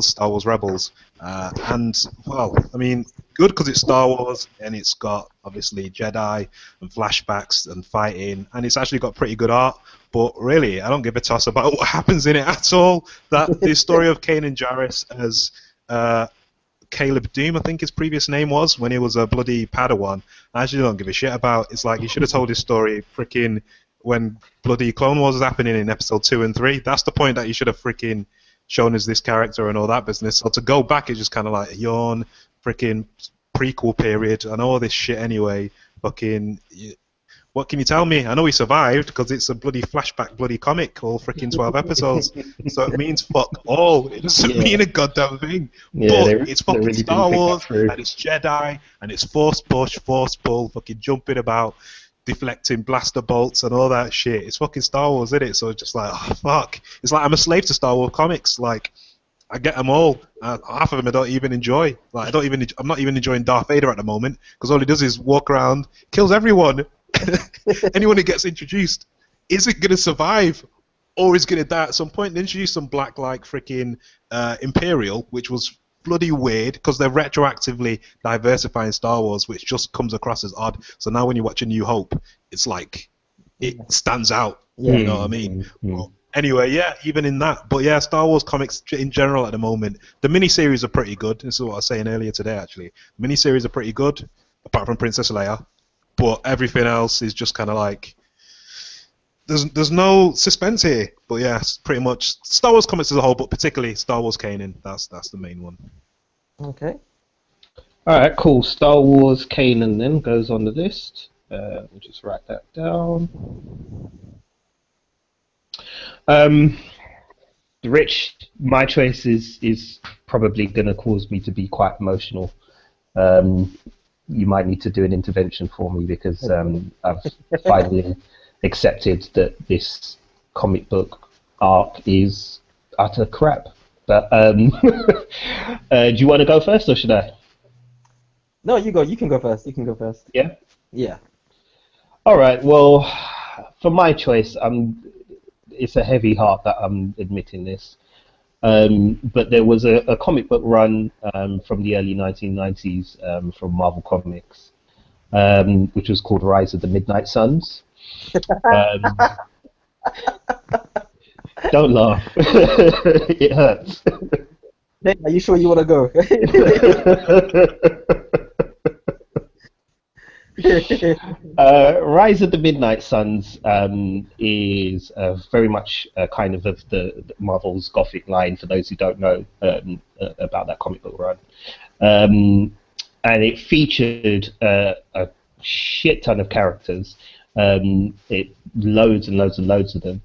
Star Wars Rebels. And, well, I mean, good because it's Star Wars, and it's got, obviously, Jedi and flashbacks and fighting, and it's actually got pretty good art, but really, I don't give a toss about what happens in it at all. The story of Kanan Jarrus as Caleb Doom, I think his previous name was, when he was a bloody Padawan, I actually don't give a shit about. It's like, he should have told his story freaking when bloody Clone Wars was happening in episode 2 and 3. That's the point that you should have freaking shown as this character and all that business. So to go back is just kind of like yawn, freaking prequel period and all this shit anyway. Fucking, what can you tell me? I know he survived because it's a bloody flashback, bloody comic, all freaking 12 episodes. So it means fuck all. It doesn't mean a goddamn thing. Yeah, but it's fucking really Star Wars, through. and it's Jedi, and it's force push, force pull, fucking jumping about, deflecting blaster bolts and all that shit. It's fucking Star Wars, isn't it? So it's just like, oh, fuck. It's like I'm a slave to Star Wars comics. Like, I get them all. Half of them I don't even enjoy. Like, I'm not even enjoying Darth Vader at the moment because all he does is walk around, kills everyone. Anyone who gets introduced isn't gonna survive, or is gonna die at some point. They introduced some black like freaking Imperial, which was bloody weird because they're retroactively diversifying Star Wars, which just comes across as odd. So now when you watch A New Hope, it's like it stands out. You know what I mean? Well, anyway, yeah, even in that. But yeah, Star Wars comics in general at the moment, the miniseries are pretty good. This is what I was saying earlier today, actually. The miniseries are pretty good, apart from Princess Leia. But everything else is just kind of like, there's no suspense here. But yeah, it's pretty much Star Wars comics as a whole, but particularly Star Wars Kanan. That's the main one. Okay. All right, cool. Star Wars Kanan then goes on the list. We'll just write that down. Rich, my choice is probably going to cause me to be quite emotional. You might need to do an intervention for me because I've finally accepted that this comic book arc is utter crap. But do you want to go first or should I? No, you go. You can go first. You can go first. Yeah? Yeah. All right, well, for my choice, it's a heavy heart that I'm admitting this. But there was a comic book run from the early 1990s from Marvel Comics, which was called Rise of the Midnight Suns. Don't laugh. It hurts. Hey, are you sure you want to go? Rise of the Midnight Suns is very much kind of the Marvel's Gothic line, for those who don't know about that comic book run. And it featured a shit ton of characters, loads and loads and loads of them.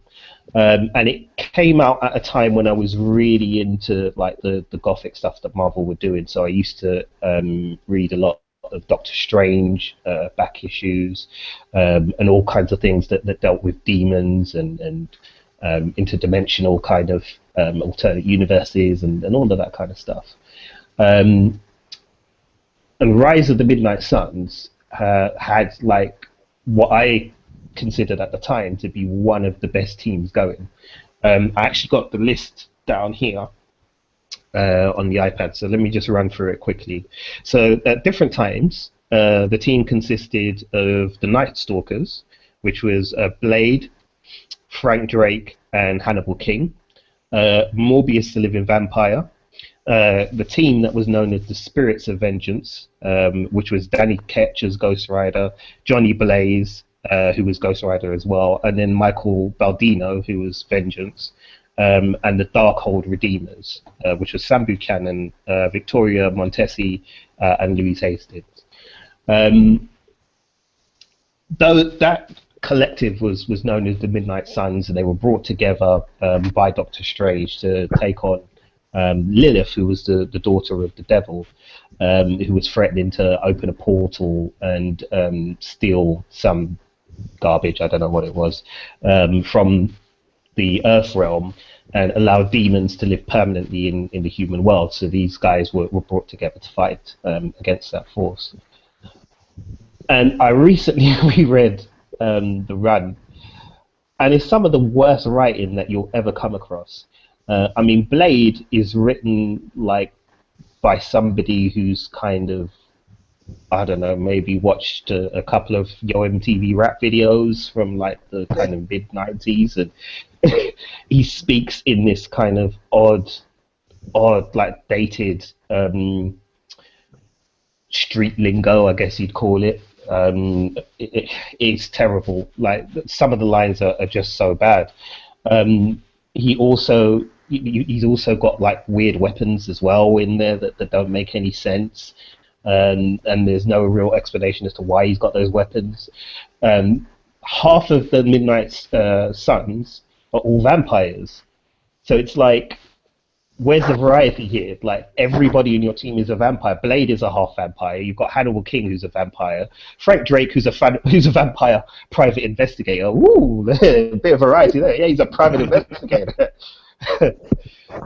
And it came out at a time when I was really into like the Gothic stuff that Marvel were doing. So I used to read a lot of Doctor Strange back issues, and all kinds of things that dealt with demons and interdimensional kind of alternate universes and all of that kind of stuff. And Rise of the Midnight Suns had like what I considered at the time to be one of the best teams going. I actually got the list down here on the iPad, so let me just run through it quickly. So at different times, the team consisted of the Night Stalkers, which was Blade, Frank Drake, and Hannibal King, Morbius the Living Vampire, the team that was known as the Spirits of Vengeance, which was Danny Ketch as Ghost Rider, Johnny Blaze, who was Ghost Rider as well, and then Michael Baldino, who was Vengeance, and the Darkhold Redeemers, which was Sam Buchanan, Victoria Montesi, and Louise Hastings. Though that collective was known as the Midnight Suns, and they were brought together by Doctor Strange to take on Lilith, who was the daughter of the devil, who was threatening to open a portal and steal some garbage, I don't know what it was, from the Earth realm and allow demons to live permanently in the human world. So these guys were brought together to fight against that force. And I recently reread the run, and it's some of the worst writing that you'll ever come across. I mean, Blade is written like by somebody who's kind of, I don't know, maybe watched a couple of Yo MTV rap videos from like the kind of mid-90s, and he speaks in this kind of odd like dated street lingo, I guess you'd call it. It's terrible. Like some of the lines are just so bad. He's also got like weird weapons as well in there that don't make any sense. And there's no real explanation as to why he's got those weapons. Half of the Midnight Suns are all vampires, so it's like, where's the variety here? Like, everybody in your team is a vampire. Blade is a half vampire. You've got Hannibal King, who's a vampire. Frank Drake, who's a vampire private investigator. Ooh, a bit of variety there. Yeah, he's a private investigator.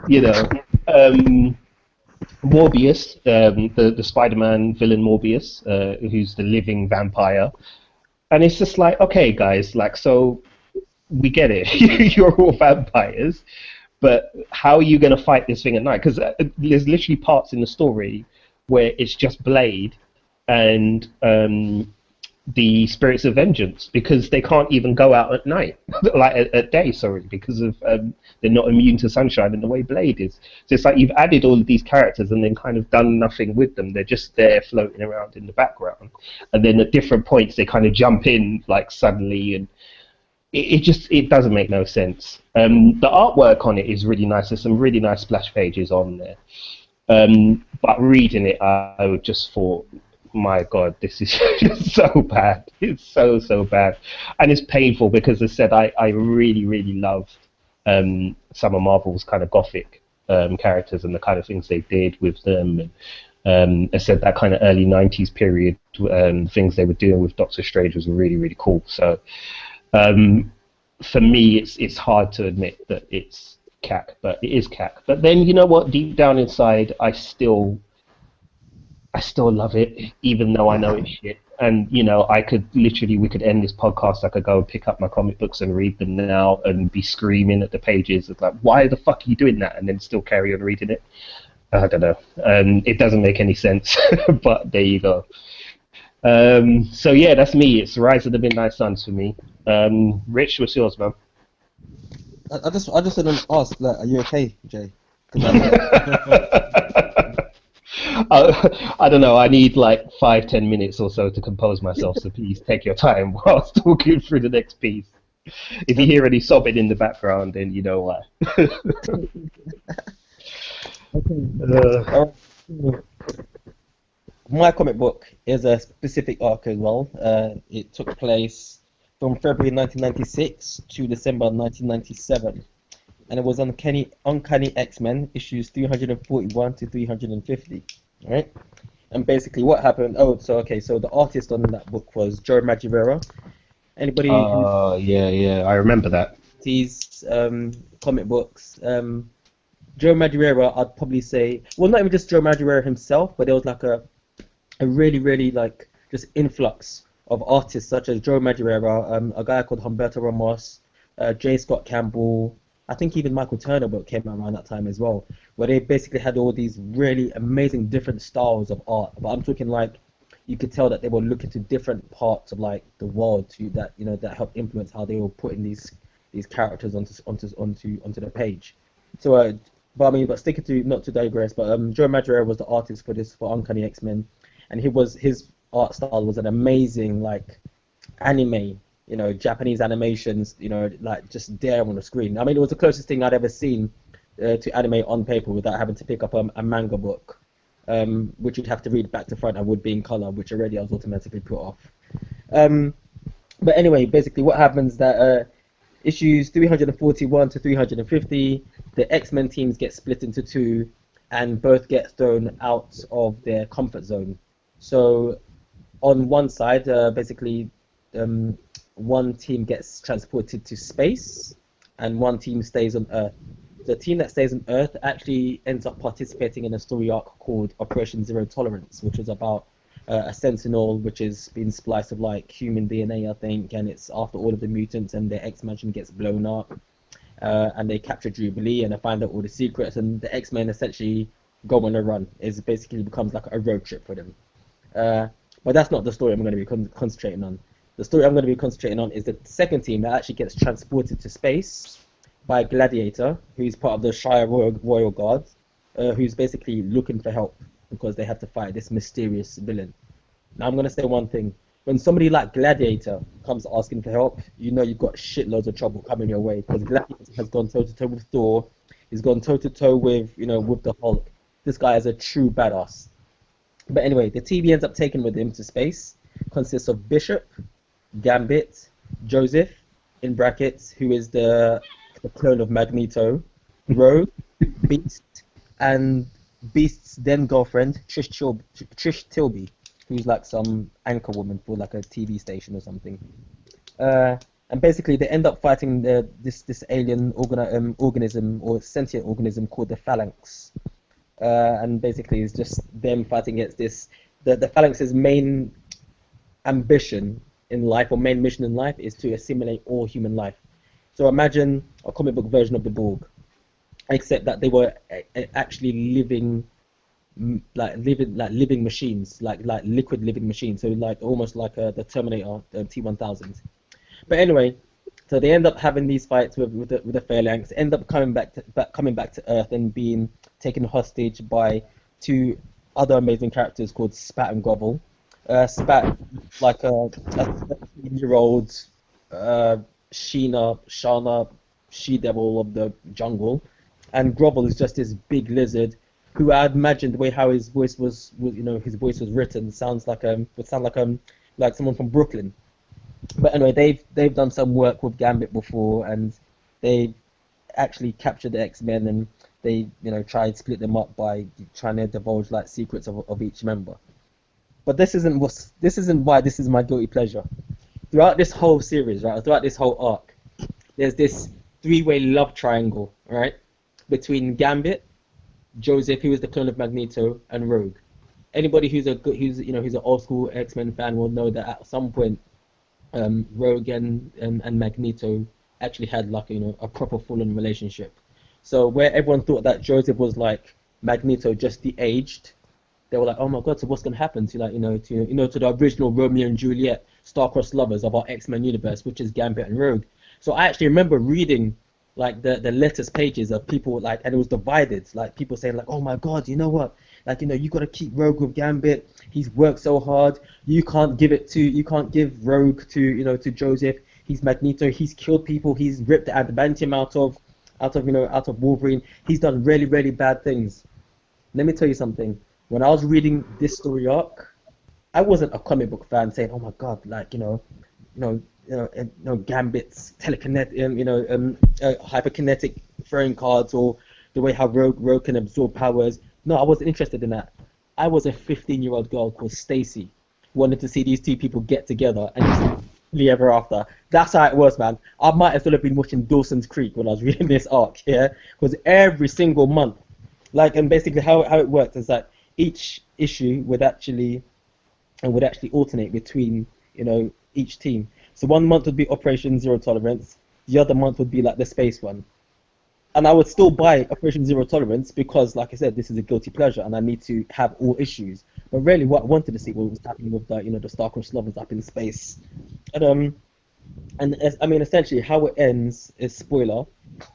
You know. Morbius, the Spider-Man villain Morbius, who's the living vampire, and it's just like, okay, guys, like, so we get it, you're all vampires, but how are you going to fight this thing at night? Because there's literally parts in the story where it's just Blade and the Spirits of Vengeance, because they can't even go out at night, like at day, sorry, because of they're not immune to sunshine in the way Blade is. So it's like you've added all of these characters and then kind of done nothing with them. They're just there floating around in the background, and then at different points they kind of jump in like suddenly, and it doesn't make no sense. The artwork on it is really nice. There's some really nice splash pages on there, but reading it, I would just thought, my God, this is just so bad. It's so bad, and it's painful because, as I said, I really loved some of Marvel's kind of gothic characters and the kind of things they did with them. And I said that kind of early '90s period, things they were doing with Doctor Strange was really cool. So for me, it's hard to admit that it's cack, but it is cack. But then, you know what? Deep down inside, I still love it, even though I know it's shit. And, you know, we could end this podcast, I could go and pick up my comic books and read them now and be screaming at the pages. It's like, why the fuck are you doing that? And then still carry on reading it. I don't know. It doesn't make any sense, but there you go. So yeah, that's me. It's Rise of the Midnight Suns for me. Rich, what's yours, man? I just want to ask, like, are you okay, Jay? Because I don't know. I need like 5-10 minutes or so to compose myself. So please take your time whilst talking through the next piece. If you hear any sobbing in the background, then you know why. Uh, my comic book is a specific arc as well. It took place from February 1996 to December 1997, and it was Uncanny X-Men issues 341 to 350. Right? And basically, what happened? Oh, so the artist on that book was Joe Madureira. Anybody who yeah, I remember that. sees comic books, Joe Madureira, I'd probably say, well, not even just Joe Madureira himself, but there was like a really, really like just influx of artists such as Joe Madureira, a guy called Humberto Ramos, J. Scott Campbell. I think even Michael Turner book came out around that time as well, where they basically had all these really amazing different styles of art. But I'm talking like you could tell that they were looking to different parts of like the world to that that helped influence how they were putting these characters onto the page. So but I mean, but sticking to not to digress, but Joe Madureira was the artist for Uncanny X-Men, and his art style was an amazing like anime, Japanese animations, like just there on the screen. I mean, it was the closest thing I'd ever seen to anime on paper without having to pick up a manga book, which you'd have to read back to front and would be in color, which already I was automatically put off. Um, but anyway, basically what happens that issues 341 to 350, the X-Men teams get split into two, and both get thrown out of their comfort zone. So on one side, basically, one team gets transported to space, and one team stays on Earth. The team that stays on Earth actually ends up participating in a story arc called Operation Zero Tolerance, which is about a sentinel which is being spliced with like human DNA, I think, and it's after all of the mutants and their X-Mansion gets blown up, and they capture Jubilee and they find out all the secrets, and the X-Men essentially go on a run. It basically becomes like a road trip for them. But that's not the story I'm going to be concentrating on. The story I'm going to be concentrating on is the second team that actually gets transported to space by Gladiator, who's part of the Shire Royal Guard, who's basically looking for help because they have to fight this mysterious villain. Now I'm going to say one thing. When somebody like Gladiator comes asking for help, you know you've got shitloads of trouble coming your way, because Gladiator has gone toe-to-toe with Thor, he's gone toe-to-toe with, with the Hulk. This guy is a true badass. But anyway, the team he ends up taking with him to space consists of Bishop, Gambit, Joseph, in brackets, who is the clone of Magneto, Rogue, Beast, and Beast's then girlfriend, Trish Tilby, who's like some anchor woman for like a TV station or something. And basically they end up fighting this alien organism or sentient organism called the Phalanx. And basically it's just them fighting against this. The Phalanx's main ambition in life, or main mission in life, is to assimilate all human life. So imagine a comic book version of the Borg, except that they were actually living machines, like liquid living machines. So like almost like the Terminator T-1000. But anyway, so they end up having these fights with the Phalanx, end up coming back to Earth and being taken hostage by two other amazing characters called Spat and Grovel. Spat, like a 13-year-old Shana, she-devil of the jungle, and Grovel is just this big lizard who I'd imagine the way how his voice was his voice was written would sound like someone from Brooklyn. But anyway, they've done some work with Gambit before, and they actually captured the X-Men, and they try and split them up by trying to divulge like secrets of each member. But this isn't why this is my guilty pleasure. Throughout this whole series, right, throughout this whole arc, there's this three-way love triangle, right, between Gambit, Joseph, who is the clone of Magneto, and Rogue. Anybody who's an old school X-Men fan will know that at some point, Rogue and Magneto actually had like a proper full-on relationship. So where everyone thought that Joseph was like Magneto just de-aged, they were like, oh my god, so what's gonna happen to to the original Romeo and Juliet star-crossed lovers of our X-Men universe, which is Gambit and Rogue. So I actually remember reading like the letters pages of people like, and it was divided, like people saying like, oh my god, you know what, like, you know, you got to keep Rogue with Gambit, he's worked so hard, you can't give Rogue to, you know, to Joseph, he's Magneto, he's killed people, he's ripped the adamantium out of Wolverine, he's done really, really bad things. Let me tell you something, when I was reading this story arc, I wasn't a comic book fan saying, oh my god, like, Gambit's telekinetic, hyperkinetic throwing cards, or the way how Rogue can absorb powers. No, I wasn't interested in that. I was a 15-year-old girl called Stacy, wanted to see these two people get together and just happily ever after. That's how it was, man. I might as well have been watching Dawson's Creek when I was reading this arc, yeah? Because every single month, like, and basically how it worked is that each issue would actually alternate between, you know, each team. So one month would be Operation Zero Tolerance, the other month would be like the space one. And I would still buy Operation Zero Tolerance because, like I said, this is a guilty pleasure and I need to have all issues. But really what I wanted to see was happening with the, you know, the Star-Crossed Lovers up in space. And I mean, essentially how it ends is, spoiler,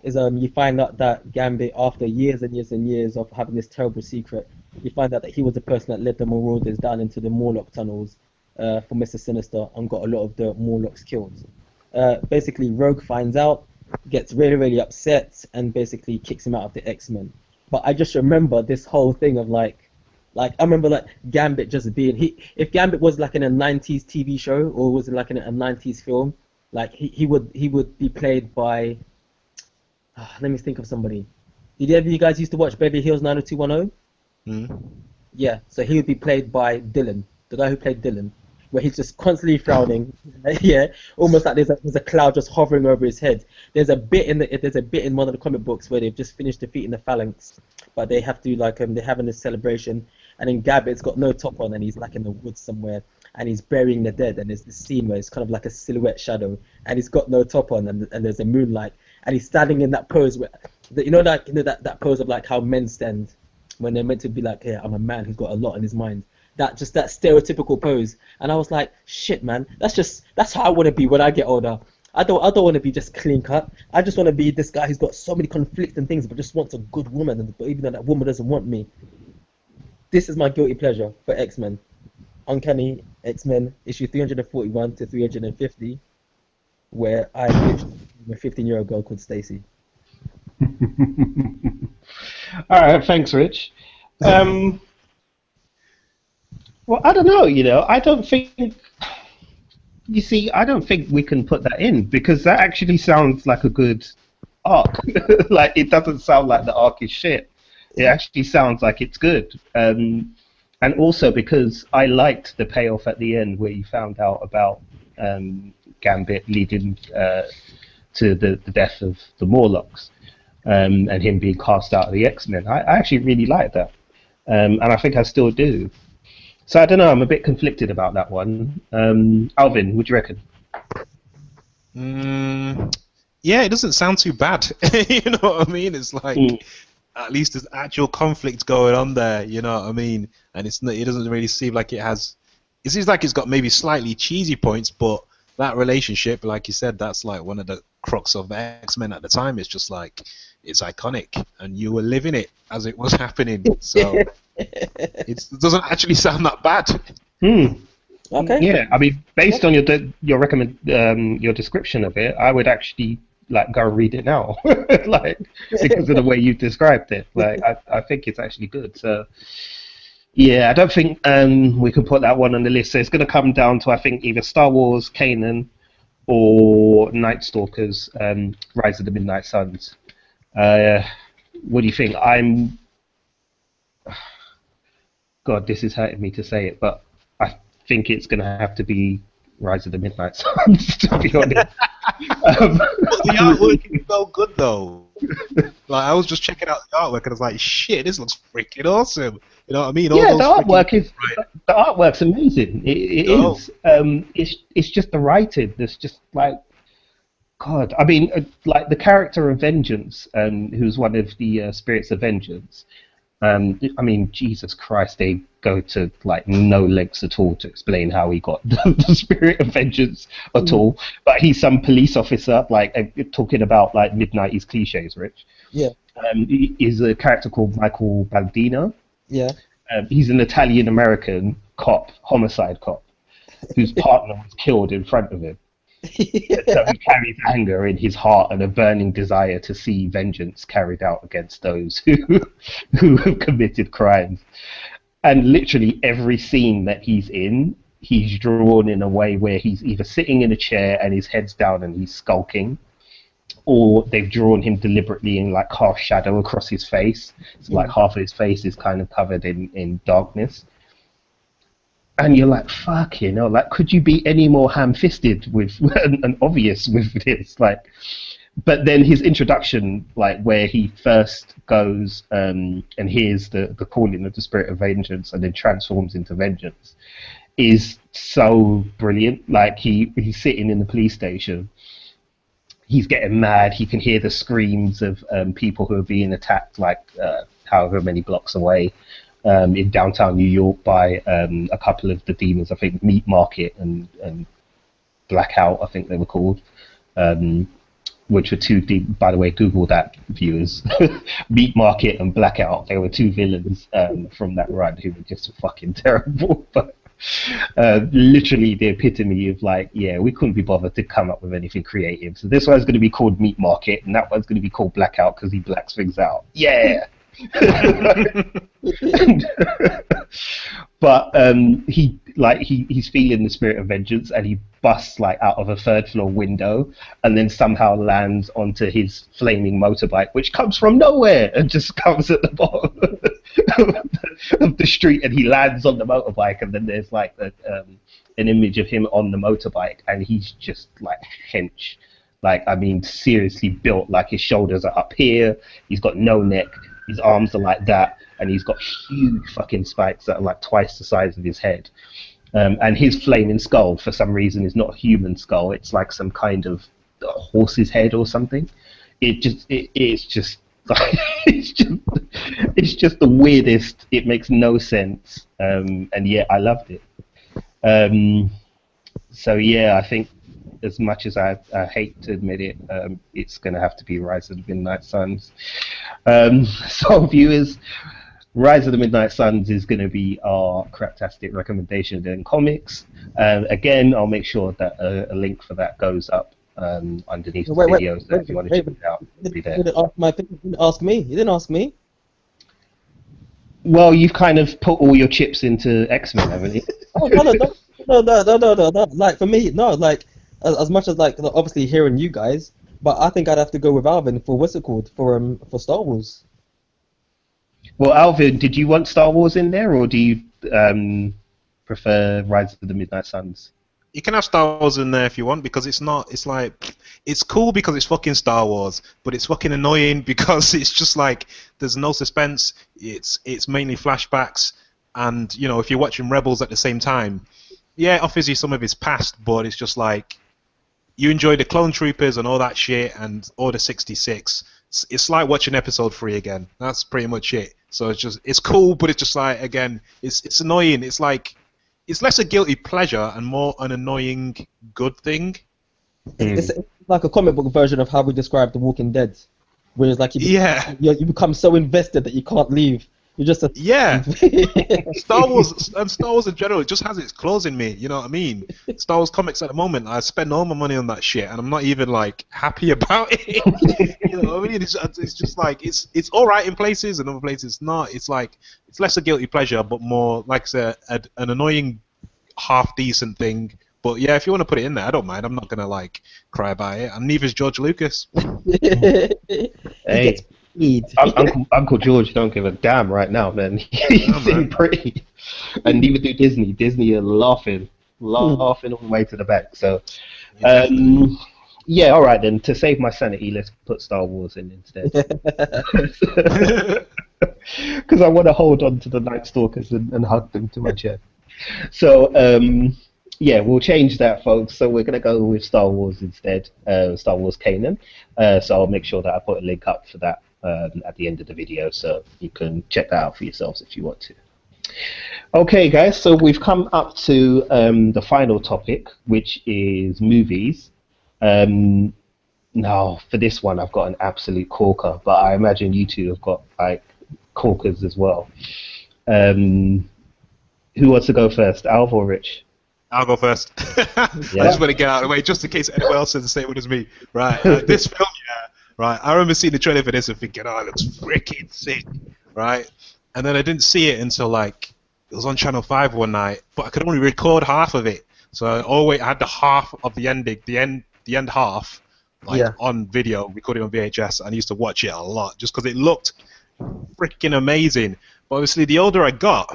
is you find out that Gambit, after years and years and years of having this terrible secret, you find out that he was the person that led the Marauders down into the Morlock tunnels for Mr. Sinister and got a lot of the Morlocks killed. Basically, Rogue finds out, gets really, really upset, and basically kicks him out of the X-Men. But I just remember this whole thing of like I remember like Gambit just being, if Gambit was like in a 90s TV show or was like in a 90s film, like he would be played by, let me think of somebody. Did any of you guys used to watch Beverly Hills 90210? Yeah, so he would be played by Dylan, the guy who played Dylan, where he's just constantly frowning. Yeah, almost like there's a cloud just hovering over his head. There's a bit in one of the comic books where they've just finished defeating the Phalanx, but they have to like they're having this celebration, and then Gambit's got no top on and he's like in the woods somewhere and he's burying the dead, and there's this scene where it's kind of like a silhouette shadow and he's got no top on, and there's a moonlight and he's standing in that pose where that pose of like how men stand when they're meant to be like, yeah, I'm a man who's got a lot in his mind. That stereotypical pose. And I was like, shit, man, that's how I want to be when I get older. I don't want to be just clean cut. I just want to be this guy who's got so many conflicting things but just wants a good woman, but even though that woman doesn't want me. This is my guilty pleasure for X-Men. Uncanny X-Men issue 341 to 350, where I live with a 15-year-old girl called Stacy. All right, thanks, Rich. Well, I don't know. I don't think. You see, I don't think we can put that in because that actually sounds like a good arc. Like, it doesn't sound like the arc is shit. It actually sounds like it's good. And also because I liked the payoff at the end where you found out about Gambit leading to the death of the Morlocks and him being cast out of the X-Men. I actually really liked that. And I think I still do. So I don't know, I'm a bit conflicted about that one. Alvin, what do you reckon? Yeah, it doesn't sound too bad. You know what I mean? It's like, at least there's actual conflict going on there, you know what I mean? And it doesn't really seem like it has... It seems like it's got maybe slightly cheesy points, but that relationship, like you said, that's like one of the crux of X-Men at the time. It's just like, it's iconic, and you were living it as it was happening. So it doesn't actually sound that bad. Okay. Yeah, I mean, based on your description of it, I would actually like go read it now, like because of the way you described it. Like, I think it's actually good. So yeah, I don't think we could put that one on the list. So it's going to come down to, I think, either Star Wars Kanan or Night Stalkers, Rise of the Midnight Suns. What do you think? God, this is hurting me to say it, but I think it's going to have to be Rise of the Midnight Suns, to be honest. The artwork is so good, though. Like, I was just checking out the artwork, and I was like, shit, this looks freaking awesome. You know what I mean? Yeah, the artwork's amazing. It is. It's just the writing. There's just like, God. I mean, like the character of Vengeance, who's one of the spirits of vengeance. I mean, Jesus Christ, they go to like no lengths at all to explain how he got the spirit of vengeance at all. But he's some police officer, like talking about like mid-90s cliches, Rich. Yeah. He's a character called Michael Baldino. Yeah. He's an Italian-American cop, homicide cop, whose partner was killed in front of him. So he carries anger in his heart and a burning desire to see vengeance carried out against those who have committed crimes. And literally every scene that he's in, he's drawn in a way where he's either sitting in a chair and his head's down and he's skulking, or they've drawn him deliberately in like half shadow across his face. So like half of his face is kind of covered in darkness. And you're like, fuck, you know, like, could you be any more ham-fisted with and obvious with this? Like, but then his introduction, like, where he first goes and hears the calling of the spirit of vengeance and then transforms into vengeance, is so brilliant. Like, he's sitting in the police station, he's getting mad, he can hear the screams of people who are being attacked, like, however many blocks away. In downtown New York by a couple of the demons, I think Meat Market and Blackout, I think they were called, which were two, by the way, Google that, viewers. Meat Market and Blackout, they were two villains from that run who were just fucking terrible. But literally the epitome of like, yeah, we couldn't be bothered to come up with anything creative. So this one's going to be called Meat Market and that one's going to be called Blackout because he blacks things out. Yeah! But he's feeling the spirit of vengeance and he busts like out of a third floor window and then somehow lands onto his flaming motorbike, which comes from nowhere and just comes at the bottom of the street, and he lands on the motorbike, and then there's like an image of him on the motorbike and he's just like hench, like, I mean, seriously built, like his shoulders are up here, he's got no neck, his arms are like that, and he's got huge fucking spikes that are like twice the size of his head. And his flaming skull, for some reason, is not a human skull. It's like some kind of horse's head or something. It's just the weirdest. It makes no sense. And yeah, I loved it. So yeah, I think, as much as I hate to admit it, it's going to have to be Rise of the Midnight Suns. So viewers, Rise of the Midnight Suns is going to be our craptastic recommendation in comics. Again, I'll make sure that a link for that goes up underneath the videos. If you want to check it out, it'll be there. You didn't ask me. You didn't ask me. Well, you've kind of put all your chips into X-Men, haven't you? Oh, no. Like, for me, no, like, as much as like obviously hearing you guys, but I think I'd have to go with Alvin for what's it called for Star Wars. Well, Alvin, did you want Star Wars in there, or do you prefer Rise of the Midnight Suns? You can have Star Wars in there if you want, because it's not. It's like, it's cool because it's fucking Star Wars, but it's fucking annoying because it's just like there's no suspense. It's mainly flashbacks, and you know, if you're watching Rebels at the same time, yeah, it offers you some of his past, but it's just like, you enjoy the Clone Troopers and all that shit and Order 66. It's like watching Episode 3 again. That's pretty much it. So it's cool, but it's just like, again, it's annoying. It's like, it's less a guilty pleasure and more an annoying good thing. It's like a comic book version of how we describe The Walking Dead, where it's like you become so invested that you can't leave. You're just Star Wars in general, it just has its claws in me. You know what I mean? Star Wars comics at the moment, I spend all my money on that shit, and I'm not even like happy about it. You know what I mean? It's just like it's all right in places, and other places it's not. It's like it's less a guilty pleasure, but more like an annoying, half decent thing. But yeah, if you want to put it in there, I don't mind. I'm not gonna like cry about it, and neither is George Lucas. Hey. Uncle George don't give a damn right now, man. He's in pretty, and neither do Disney. Disney are laughing all the way to the back. So, yeah, all right then. To save my sanity, let's put Star Wars in instead, because I want to hold on to the Night Stalkers and hug them to my chest. So, yeah, we'll change that, folks. So we're gonna go with Star Wars instead. Star Wars Kanan. So I'll make sure that I put a link up for that. at the end of the video, so you can check that out for yourselves if you want to. Okay, guys, so we've come up to the final topic, which is movies. Now, for this one, I've got an absolute corker, but I imagine you two have got like corkers as well. Who wants to go first, Alv or Rich? I'll go first. I just want to get out of the way, just in case anyone else says the same one as me. Right, this film, right. I remember seeing the trailer for this and thinking, oh, it looks freaking sick, right? And then I didn't see it until like it was on Channel 5 one night, but I could only record half of it. So I had the half of the ending, the end half, on video, recorded on VHS, and I used to watch it a lot just because it looked freaking amazing. But obviously, the older I got,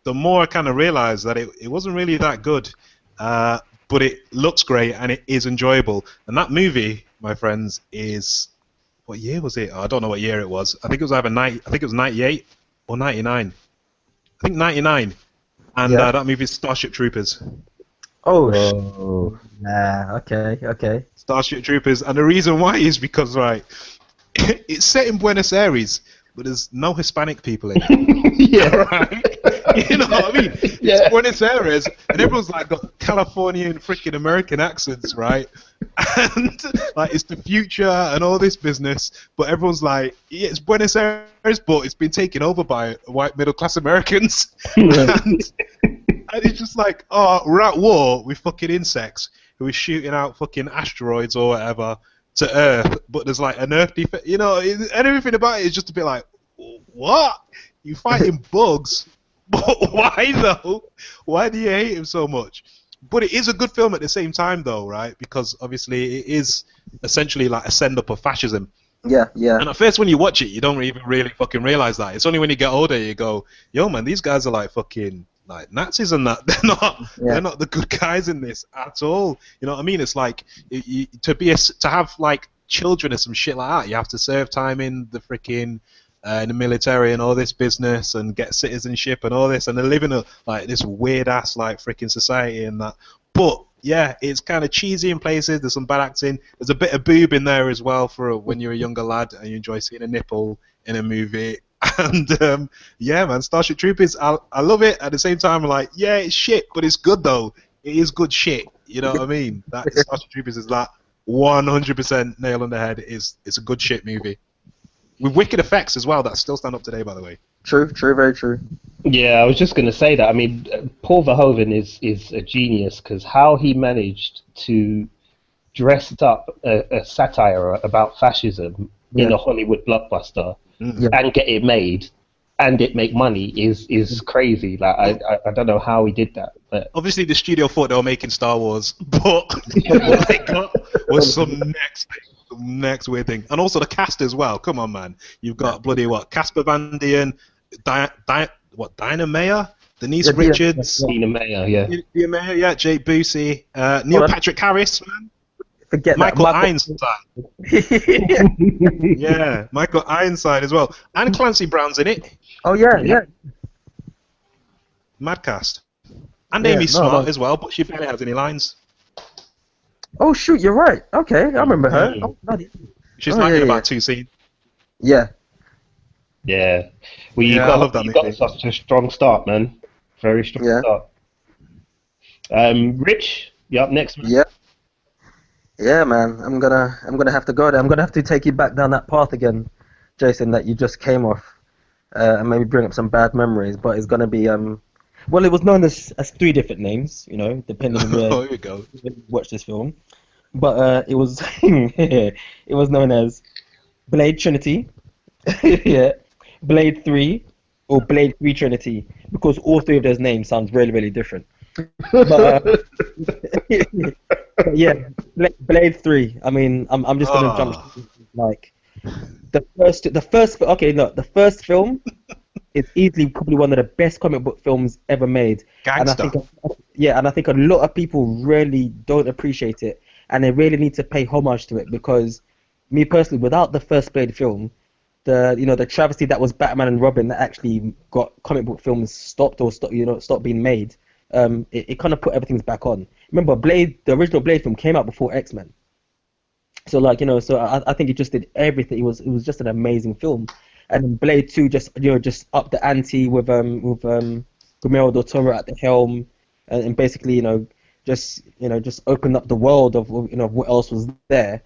the more I kind of realized that it wasn't really that good. But it looks great and it is enjoyable. And that movie, my friends, is what year was it? Oh, I don't know what year it was. I think it was either 98 or 99. I think 99. And that movie is Starship Troopers. Oh. Nah. Okay. Starship Troopers, and the reason why is because it's set in Buenos Aires, but there's no Hispanic people in it. Right? You know what I mean? It's Buenos Aires, and everyone's like got Californian freaking American accents, right? And like it's the future and all this business, but everyone's like, yeah, it's Buenos Aires, but it's been taken over by white middle class Americans. And it's just like, oh, we're at war with fucking insects who are shooting out fucking asteroids or whatever to Earth, but there's like an Earth defense, you know, and everything about it is just a bit like, what? You fighting bugs? But why though? Why do you hate him so much? But it is a good film at the same time though, right? Because obviously it is essentially like a send-up of fascism. Yeah. And at first when you watch it, you don't even really fucking realize that. It's only when you get older you go, yo man, these guys are like fucking like Nazis and that. They're not the good guys in this at all. You know what I mean? It's like to have like children or some shit like that, you have to serve time in the freaking in the military and all this business and get citizenship and all this, and they're living like this weird ass like freaking society and that. But yeah, it's kind of cheesy in places. There's some bad acting. There's a bit of boob in there as well for when you're a younger lad and you enjoy seeing a nipple in a movie. And yeah, man, Starship Troopers, I love it. At the same time, I'm like, yeah, it's shit, but it's good though. It is good shit. You know what I mean? That Starship Troopers is that 100% nail on the head. It's a good shit movie with wicked effects as well that still stand up today, by the way. True, very true. Yeah, I was just going to say that. I mean, Paul Verhoeven is a genius because how he managed to dress up a satire about fascism in a Hollywood blockbuster and get it made and it make money is crazy. Like I don't know how he did that. But obviously, the studio thought they were making Star Wars, but what they got was some next weird thing. And also the cast as well. Come on, man. You've got bloody Casper Van Dien, Dinah Meyer, Denise Richards, Dina Meyer, Jake Busey, Neil Patrick Harris, man. Forget Michael that. Ironside. Yeah, Michael Ironside as well. And Clancy Brown's in it. Oh yeah. Mad cast. And Amy Smart as well, but she barely has any lines. Oh shoot, you're right. Okay, I remember her. Oh, bloody. She's in about 2 scenes. Yeah. Yeah. Well, I love that you movie. got such a strong start, man. Very strong start. Rich, you up next, man? Yeah. Yeah, man. I'm gonna have to go there. I'm gonna have to take you back down that path again, Jason, that you just came off, and maybe bring up some bad memories. But it's gonna be well, it was known as 3 different names, you know, depending on where here we go. you watch this film. But it was it was known as Blade Trinity, Blade 3, or Blade 3 Trinity, because all 3 of those names sound really, really different. But yeah, Blade 3. I mean, I'm just gonna jump like the first film is easily probably one of the best comic book films ever made. Gangster. And I think a lot of people really don't appreciate it, and they really need to pay homage to it, because me personally, without the first Blade film, the travesty that was Batman and Robin that actually got comic book films stopped being made. It kind of put everything back on. Remember, the original Blade film came out before X-Men, So like, so I think he just did everything. It was just an amazing film. And then Blade 2 just just upped the ante with Guillermo del Toro at the helm, and basically just opened up the world of what else was there,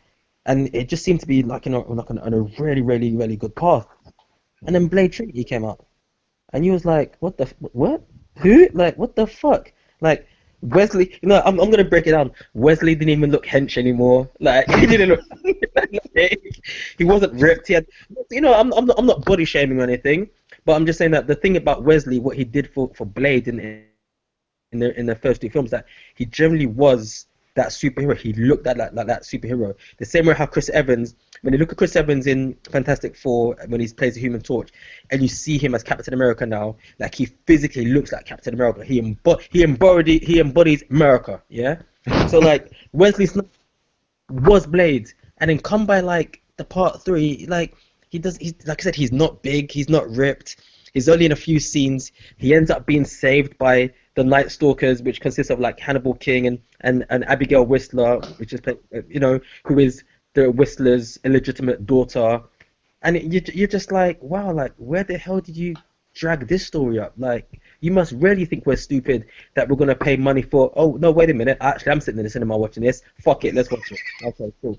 and it just seemed to be like like on a really really really good path. And then Blade Trinity came out, and you was like, what? Who? Like, what the fuck? Like, Wesley, I'm gonna break it down. Wesley didn't even look hench anymore. Like, he didn't look. He wasn't ripped. He had, I'm not body shaming or anything, but I'm just saying that the thing about Wesley, what he did for Blade in the first two films, that he generally was that superhero. He looked at like that superhero. The same way how Chris Evans, when you look at Chris Evans in Fantastic Four, when he plays the Human Torch, and you see him as Captain America now, like he physically looks like Captain America. He embodies America. Yeah. So like Wesley Snipes was Blade, and then come by like the part 3, like he's like I said, he's not big, he's not ripped. He's only in a few scenes. He ends up being saved by the Night Stalkers, which consists of like Hannibal King and Abigail Whistler, which is who is the Whistler's illegitimate daughter. And you're just like, wow, like where the hell did you drag this story up? Like, you must really think we're stupid that we're gonna pay money for. Oh no, wait a minute. Actually, I'm sitting in the cinema watching this. Fuck it, let's watch it. Okay, cool.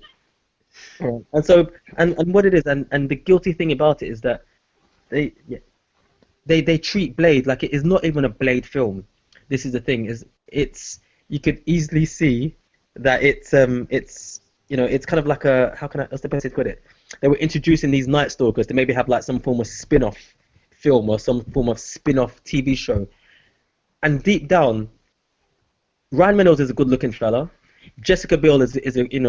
And so and what it is, and the guilty thing about it is that they treat Blade like it is not even a Blade film. This is the thing, is you could easily see that it's kind of like what's the best way to put it? They were introducing these Night Stalkers to maybe have like some form of spin-off film or some form of spin-off TV show. And deep down, Ryan Reynolds is a good-looking fella. Jessica Biel is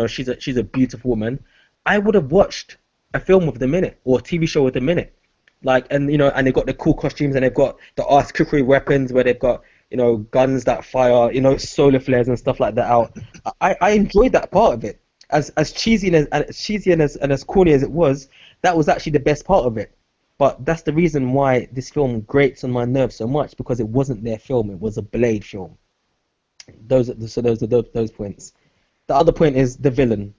she's a beautiful woman. I would have watched a film with them in it, or a TV show with them in it. Like, and they've got the cool costumes, and they've got the ass kickery weapons where they've got guns that fire, solar flares and stuff like that out. I enjoyed that part of it. As cheesy and as corny as it was, that was actually the best part of it. But that's the reason why this film grates on my nerves so much, because it wasn't their film, it was a Blade film. Those are those points. The other point is the villain.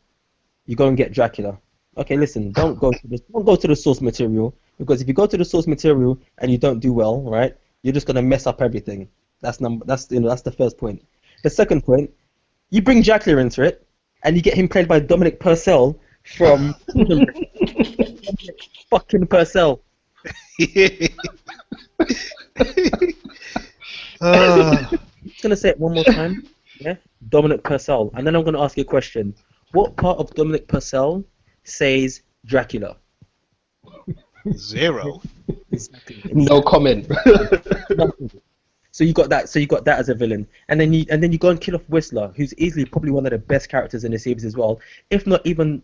You go and get Dracula. Okay, listen, don't go to the source material, because if you go to the source material and you don't do well, right, you're just gonna mess up everything. That's the first point. The second point, you bring Dracula into it, and you get him played by Dominic Purcell from fucking Purcell. I'm just gonna say it one more time. Yeah, Dominic Purcell, and then I'm gonna ask you a question. What part of Dominic Purcell says Dracula? 0. Exactly. No comment. So you got that as a villain, and then you go and kill off Whistler, who's easily probably one of the best characters in the series as well, if not even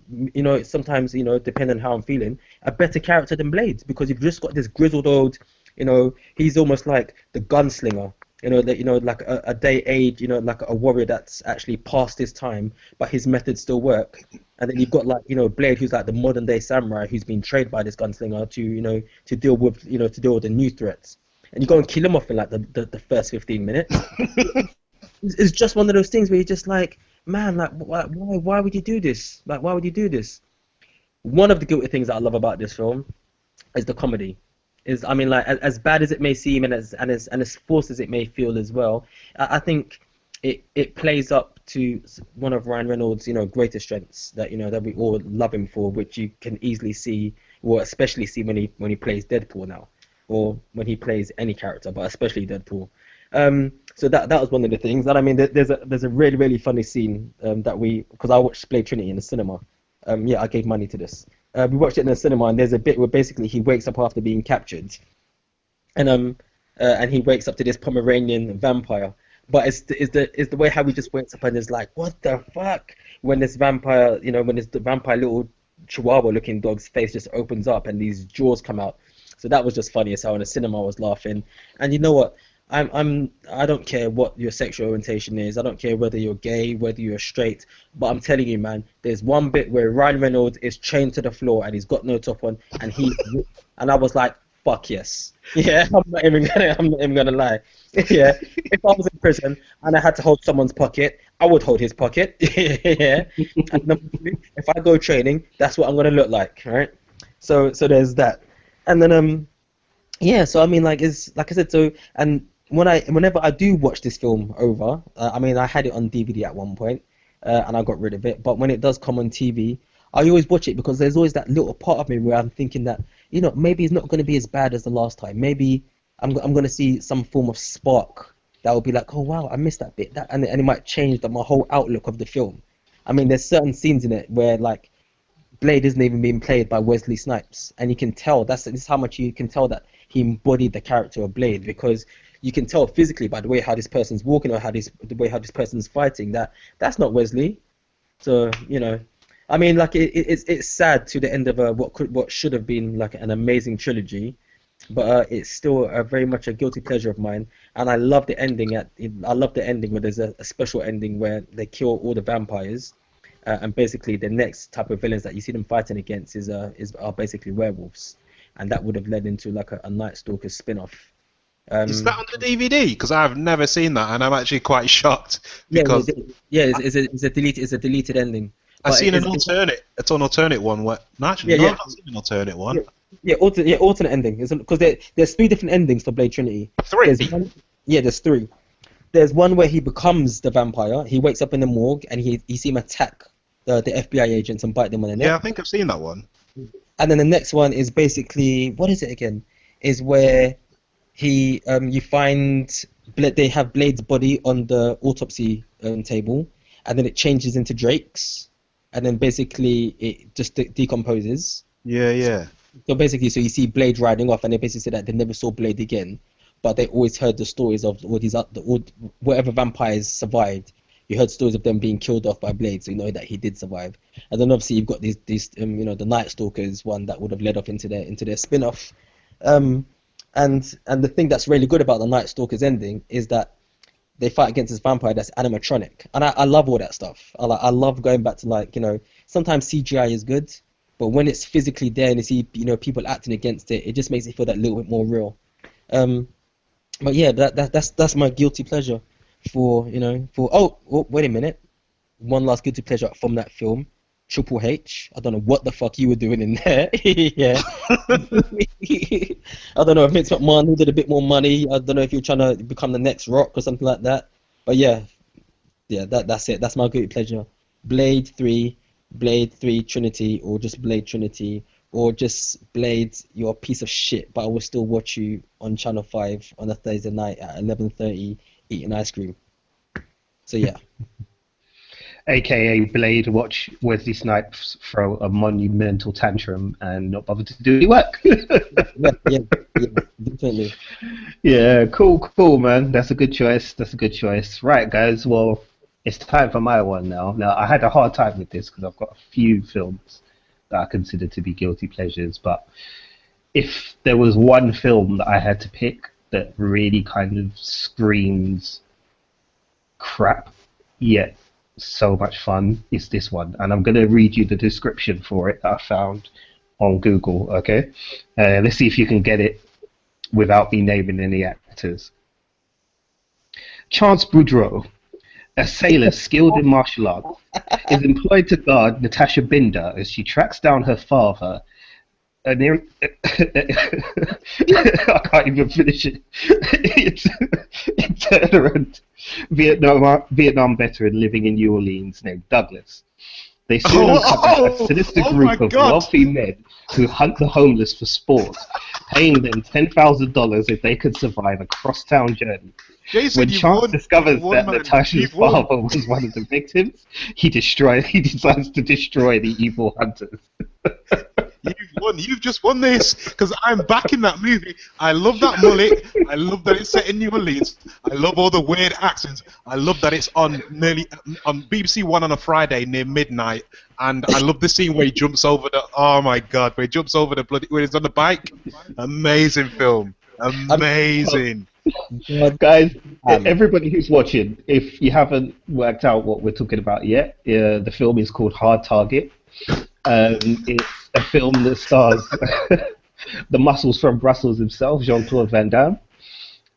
sometimes depending on how I'm feeling, a better character than Blade, because you've just got this grizzled old, he's almost like the gunslinger, like a day age, like a warrior that's actually past his time, but his methods still work. And then you've got like Blade, who's like the modern day samurai who's been trained by this gunslinger to deal with the new threats. And you go and kill him off in like the first 15 minutes. It's just one of those things where you're just like, man, like why would you do this? Like, why would you do this? One of the guilty things that I love about this film is the comedy. Like, as bad as it may seem, and as forced as it may feel as well, I think it plays up to one of Ryan Reynolds' greatest strengths that that we all love him for, which you can easily see, or especially see when he plays Deadpool now, or when he plays any character, but especially Deadpool. So that was one of the things. And there's a really really funny scene because I watched Blade Trinity in the cinema. I gave money to this. We watched it in the cinema, and there's a bit where basically he wakes up after being captured, and he wakes up to this Pomeranian vampire. But it's the way how he just wakes up and is like, what the fuck? When this vampire, when the vampire little Chihuahua-looking dog's face just opens up and these jaws come out. So that was just funny as hell. In the cinema, I was laughing. And you know what? I don't care what your sexual orientation is. I don't care whether you're gay, whether you're straight. But I'm telling you, man, there's one bit where Ryan Reynolds is chained to the floor and he's got no top on, and I was like, fuck yes. Yeah, I'm not even gonna lie. Yeah, if I was in prison and I had to hold someone's pocket, I would hold his pocket. Yeah, and number two, if I go training, that's what I'm gonna look like, right? So there's that, and then yeah. So I mean, like it's like I said. So and whenever I do watch this film over, I mean, I had it on DVD at one point, and I got rid of it. But when it does come on TV, I always watch it because there's always that little part of me where I'm thinking that, maybe it's not going to be as bad as the last time. Maybe I'm going to see some form of spark that will be like, oh wow, I missed that bit, and it might change my whole outlook of the film. I mean, there's certain scenes in it where like Blade isn't even being played by Wesley Snipes, and you can tell this is how much you can tell that he embodied the character of Blade, because you can tell physically by the way how this person's walking or the way how this person's fighting that that's not Wesley. So I mean, like it's sad to the end of what should have been like an amazing trilogy, but it's still very much a guilty pleasure of mine, and I love the ending. I love the ending where there's a special ending where they kill all the vampires, and basically the next type of villains that you see them fighting against are basically werewolves, and that would have led into like a Night Stalker spin-off. Is that on the DVD? Because I've never seen that, and I'm actually quite shocked because it's a deleted ending. I've seen an alternate one. No, I've not seen an alternate one. Alternate ending. Because there's 3 different endings for Blade Trinity. 3? There's 3. There's one where he becomes the vampire. He wakes up in the morgue and you see him attack the FBI agents and bite them on the neck. Yeah, I think I've seen that one. And then the next one is basically, what is it again? Is where you find they have Blade's body on the autopsy table, and then it changes into Drake's, and then basically it just decomposes. Yeah. So basically, you see Blade riding off, and they basically said that they never saw Blade again, but they always heard the stories of whatever vampires survived. You heard stories of them being killed off by Blade, so you know that he did survive. And then obviously you've got these the Night Stalkers one that would have led off into their spin-off. And the thing that's really good about the Night Stalkers ending is that they fight against this vampire that's animatronic, and I love all that stuff. I love going back to sometimes CGI is good, but when it's physically there and you see people acting against it, it just makes it feel that little bit more real. But yeah, that's my guilty pleasure for wait a minute, one last guilty pleasure from that film. Triple H. I don't know what the fuck you were doing in there. Yeah. I don't know if Vince McMahon needed a bit more money. I don't know if you're trying to become the next Rock or something like that. But yeah, that's it. That's my guilty pleasure. Blade 3 Trinity, or just Blade Trinity, or just Blade, you're a piece of shit, but I will still watch you on Channel 5 on a Thursday night at 11:30 eating ice cream. So yeah. AKA Blade, watch Wesley Snipes throw a monumental tantrum and not bother to do any work. yeah, definitely. Yeah, cool, man. That's a good choice. Right, guys. Well, it's time for my one now. Now, I had a hard time with this because I've got a few films that I consider to be guilty pleasures. But if there was one film that I had to pick that really kind of screams crap, yet so much fun, is this one. And I'm going to read you the description for it that I found on Google, okay? Let's see if you can get it without me naming any actors. Chance Boudreaux, a sailor skilled in martial arts, is employed to guard Natasha Binder as she tracks down her father, I can't even finish it. It's itinerant Vietnam veteran living in New Orleans named Douglas. They soon uncover a sinister group of wealthy men who hunt the homeless for sport, paying them $10,000 if they could survive a cross-town journey. Jason, when Chance discovers that Natasha's father was one of the victims, he decides to destroy the evil hunters. You've won. You've just won this because I'm back in that movie. I love that mullet. I love that it's set in New Orleans. I love all the weird accents. I love that it's on BBC One on a Friday near midnight. And I love the scene where he jumps over where he jumps over the bloody, when he's on the bike. Amazing film. Amazing. Guys, everybody who's watching, if you haven't worked out what we're talking about yet, the film is called Hard Target. It's a film that stars the muscles from Brussels himself, Jean-Claude Van Damme.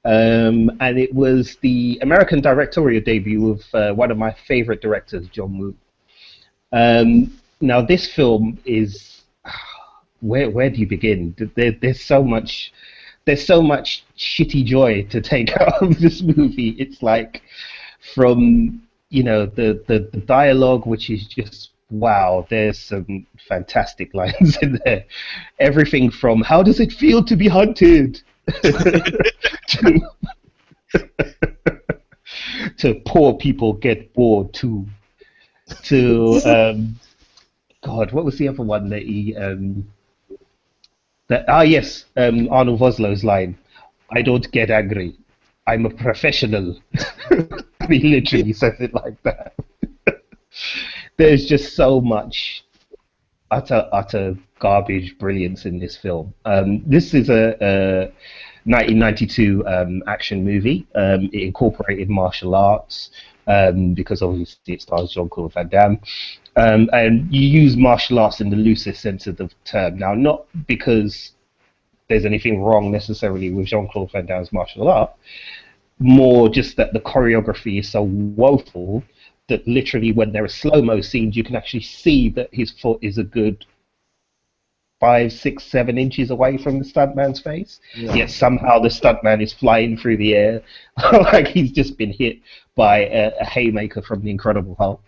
And it was the American directorial debut of one of my favorite directors, John Woo. Now, this film is where do you begin? There's so much shitty joy to take out of this movie. It's like from the dialogue, which is just wow. There's some fantastic lines in there. Everything from "How does it feel to be hunted?" to, to "Poor people get bored too." To God, what was the other one that he Arnold Vosloo's line, "I don't get angry. I'm a professional." He literally says it like that. There's just so much utter garbage brilliance in this film. This is a 1992 action movie. It incorporated martial arts because obviously it stars Jean-Claude Van Damme. And you use martial arts in the loosest sense of the term. Now, not because there's anything wrong necessarily with Jean-Claude Van Damme's martial art, more just that the choreography is so woeful that literally when there are slow-mo scenes, you can actually see that his foot is a good 5, 6, 7 inches away from the stuntman's face. Yeah. Yet somehow the stuntman is flying through the air like he's just been hit by a haymaker from the Incredible Hulk.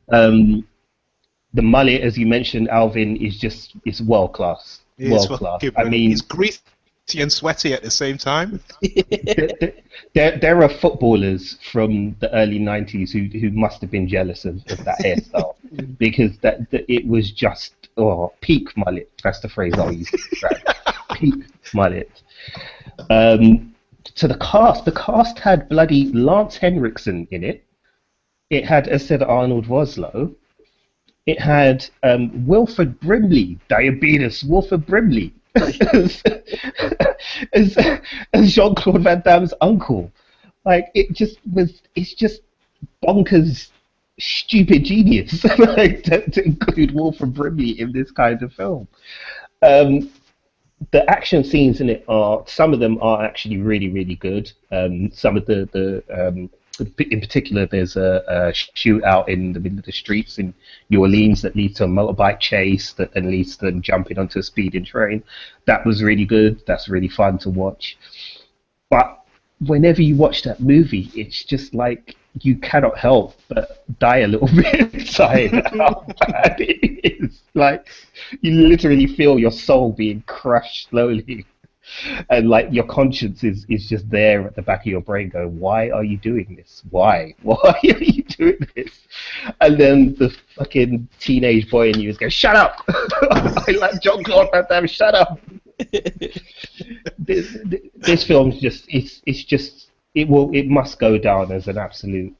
The mullet, as you mentioned, Alvin, is world class. World class. I mean, it's greasy and sweaty at the same time. There are footballers from the early 90s who must have been jealous of that hairstyle because that it was just peak mullet. That's the phrase I'll use. Peak mullet. So the cast had bloody Lance Henriksen in it. It had, as said, Arnold Vosloo. It had Wilford Brimley, diabetes Wilford Brimley, as Jean-Claude Van Damme's uncle. Like, it's just bonkers, stupid genius like, to include Wilford Brimley in this kind of film. The action scenes in it some of them are actually really, really good. Some of in particular, there's a shootout in the middle of the streets in New Orleans that leads to a motorbike chase that then leads to them jumping onto a speeding train. That was really good. That's really fun to watch. But whenever you watch that movie, it's just like you cannot help but die a little bit inside how bad it is. Like, you literally feel your soul being crushed slowly. And like your conscience is just there at the back of your brain going, why are you doing this? Why are you doing this? And then the fucking teenage boy in you is going, shut up! I like Jean-Claude Van Damme, shut up! This film it must go down as an absolute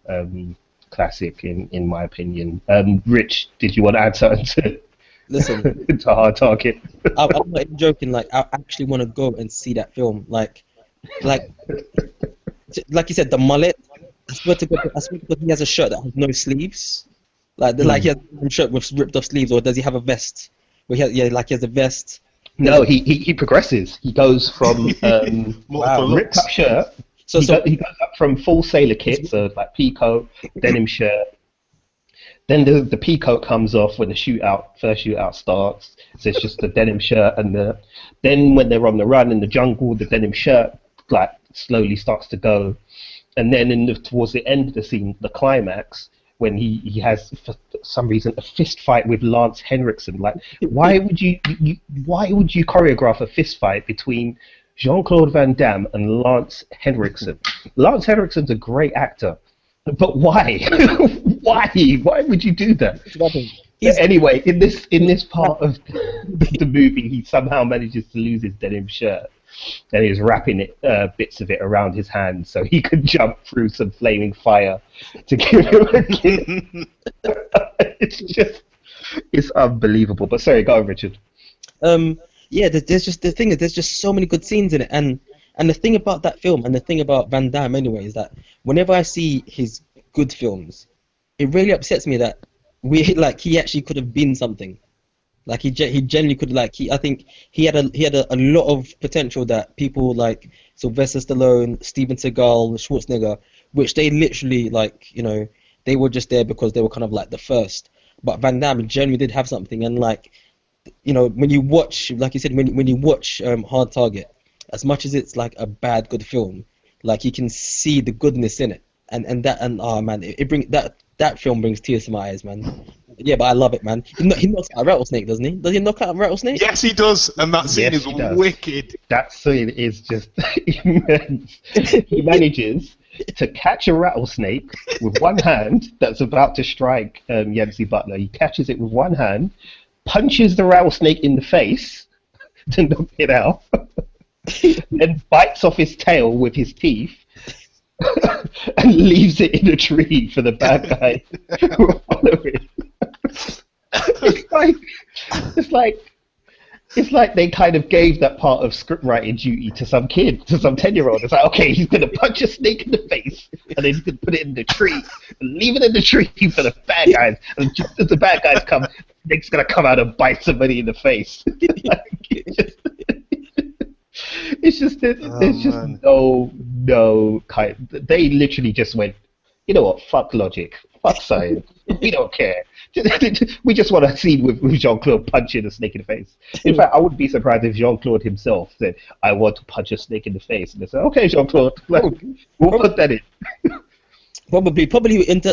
classic in my opinion. Rich, did you want to add something to Listen, it's a hard target. I'm not even joking. Like, I actually want to go and see that film. Like you said, the mullet. I swear to God, he has a shirt that has no sleeves. Like he has a shirt with ripped off sleeves, or does he have a vest? Where he has a vest. No, he progresses. He goes from ripped up shirt. He goes up from full sailor kit, so like peacoat, denim shirt. Then the peacoat comes off when the first shootout starts. So it's just the denim shirt, and then when they're on the run in the jungle, the denim shirt like slowly starts to go, and then towards the end of the scene, the climax, when he has for some reason a fist fight with Lance Henriksen. Like, why would you choreograph a fist fight between Jean-Claude Van Damme and Lance Henriksen? Lance Henriksen's a great actor. But why? Why would you do that? Anyway, in this part of the movie, he somehow manages to lose his denim shirt, and he's wrapping bits of it around his hand so he could jump through some flaming fire to give him a kiss. It's unbelievable. But sorry, go on, Richard. Yeah, there's just so many good scenes in it, and the thing about that film, and the thing about Van Damme anyway, is that whenever I see his good films, it really upsets me that he actually could have been something. Like he genuinely could like I think he had a lot of potential that people like Sylvester Stallone, Steven Seagal, Schwarzenegger, which they literally like they were just there because they were kind of like the first. But Van Damme genuinely did have something, and like when you watch, like you said, when you watch Hard Target, as much as it's like a bad good film, like you can see the goodness in it, and oh man, it bring that film brings tears to my eyes, man. Yeah, but I love it, man. He knocks out a rattlesnake, doesn't he? Does he knock out a rattlesnake? Yes, he does, and that scene Yes, is he does. wicked. That scene is just immense. He manages to catch a rattlesnake with one hand that's about to strike Yancey Butler. He catches it with one hand, punches the rattlesnake in the face to knock it out, then bites off his tail with his teeth and leaves it in a tree for the bad guy who are following. It's like they kind of gave that part of script writing duty to some kid, to some 10-year-old. It's like, okay, he's gonna punch a snake in the face, and then he's gonna put it in the tree, and leave it in the tree for the bad guys. And just as the bad guys come, the snake's gonna come out and bite somebody in the face. There's just no kind. They literally just went, you know what? Fuck logic. Fuck science. We don't care. We just want a scene with Jean-Claude punching a snake in the face. In fact, I wouldn't be surprised if Jean-Claude himself said, "I want to punch a snake in the face," and they said, "Okay, Jean-Claude, we'll put that in." Probably.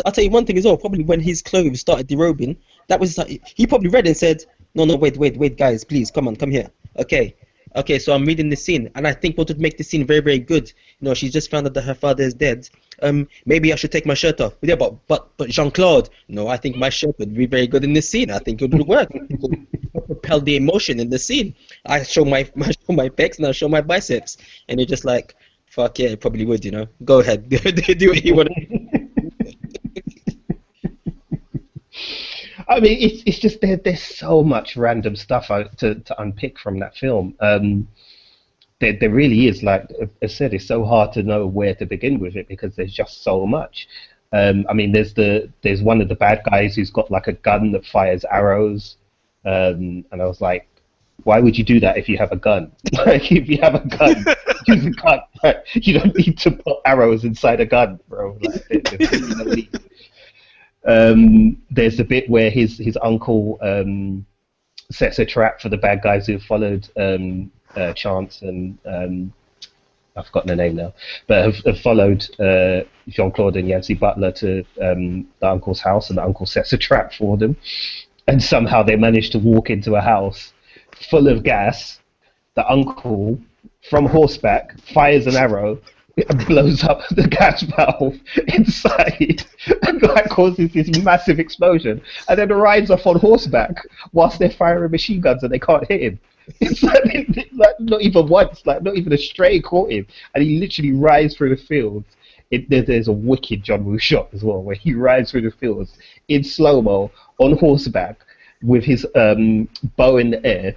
I'll tell you one thing as well. Probably when his clothes started derobing, that was like, he probably read it and said, "No, wait, guys, please, come here. Okay, so I'm reading this scene, and I think what would make this scene very, very good. She's just found out that her father is dead. Maybe I should take my shirt off. Yeah, but Jean-Claude, no, I think my shirt would be very good in this scene. I think it would work. It would propel the emotion in the scene. I show my pecs and I show my biceps, and you're just like, fuck yeah, it probably would. Go ahead, do what you want. I mean, it's just there's so much random stuff to unpick from that film. There really is, like I said, it's so hard to know where to begin with it because there's just so much. I mean, there's one of the bad guys who's got like a gun that fires arrows, and I was like, why would you do that if you have a gun? Like, if you have a gun, use a gun. Right? You don't need to put arrows inside a gun, bro. Like, there's no need. There's the bit where his uncle sets a trap for the bad guys who followed Chance and I've forgotten the name now, but have followed Jean-Claude and Yancey Butler to the uncle's house, and the uncle sets a trap for them, and somehow they manage to walk into a house full of gas. The uncle, from horseback, fires an arrow and blows up the gas valve inside and like causes this massive explosion, and then rides off on horseback whilst they're firing machine guns and they can't hit him. It's like not even once, like not even a stray caught him, and he literally rides through the fields. There's a wicked John Woo shot as well where he rides through the fields in slow-mo on horseback with his bow in the air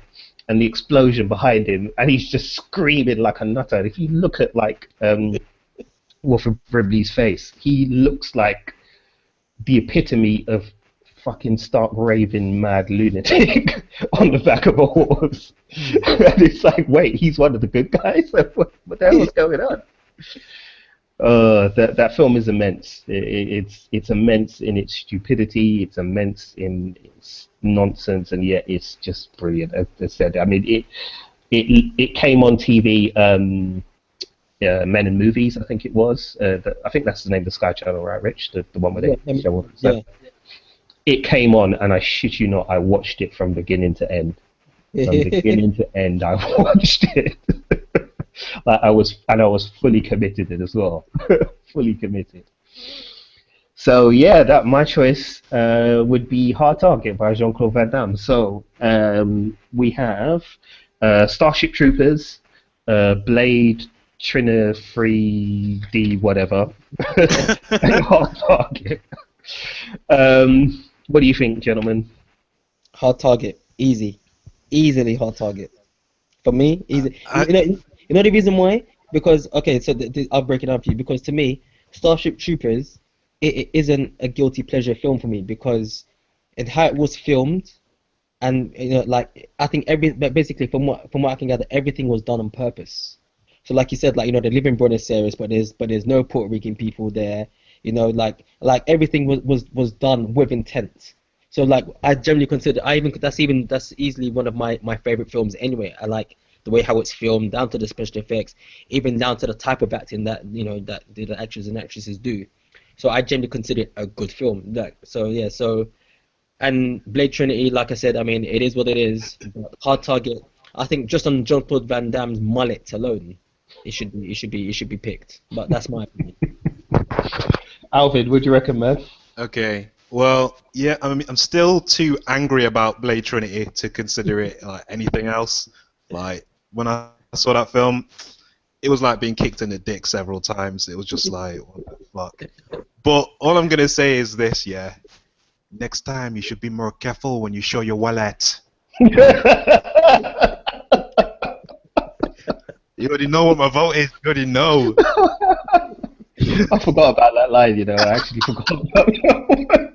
and the explosion behind him, and he's just screaming like a nutter. And if you look at like Wilford Brimley's face, he looks like the epitome of fucking stark raving mad lunatic on the back of a horse. And it's like, wait, he's one of the good guys? What the hell is going on? That film is immense. It's immense in its stupidity. It's immense in its nonsense, and yet it's just brilliant. As I said, I mean, it came on TV. Men in Movies, I think it was. I think that's the name of the Sky Channel, right, Rich? The one where they show up. So it came on, and I shit you not, I watched it from beginning to end. From beginning to end, I watched it. Like I was fully committed as well. Fully committed. So yeah, that my choice would be Hard Target by Jean-Claude Van Damme. So we have Starship Troopers, Blade, Trina 3D, whatever, and Hard Target. What do you think, gentlemen? Hard Target, easily Hard Target. For me, easy. You know the reason why? Because so I'll break it down for you. Because to me, Starship Troopers, it isn't a guilty pleasure film for me because in how it was filmed, and like I think basically from what I can gather, everything was done on purpose. So like you said, like they live in Buenos Aires, but there's no Puerto Rican people there. Like everything was done with intent. So like I generally consider that's easily one of my favorite films anyway. I like the way how it's filmed, down to the special effects, even down to the type of acting that that the actors and actresses do. So I generally consider it a good film. Like so yeah so. And Blade Trinity, like I said, I mean, it is what it is. But Hard Target, I think just on Jean-Claude Van Damme's mullet alone, it should be picked. But that's my opinion. Alvin, would you recommend? Okay. Well, yeah, I mean, I'm still too angry about Blade Trinity to consider it like anything else. Like when I saw that film, it was like being kicked in the dick several times. It was just like, what the fuck. But all I'm gonna say is this, yeah. Next time you should be more careful when you show your wallet. You already know what my vote is. You already know. I forgot about that line, I actually forgot about that.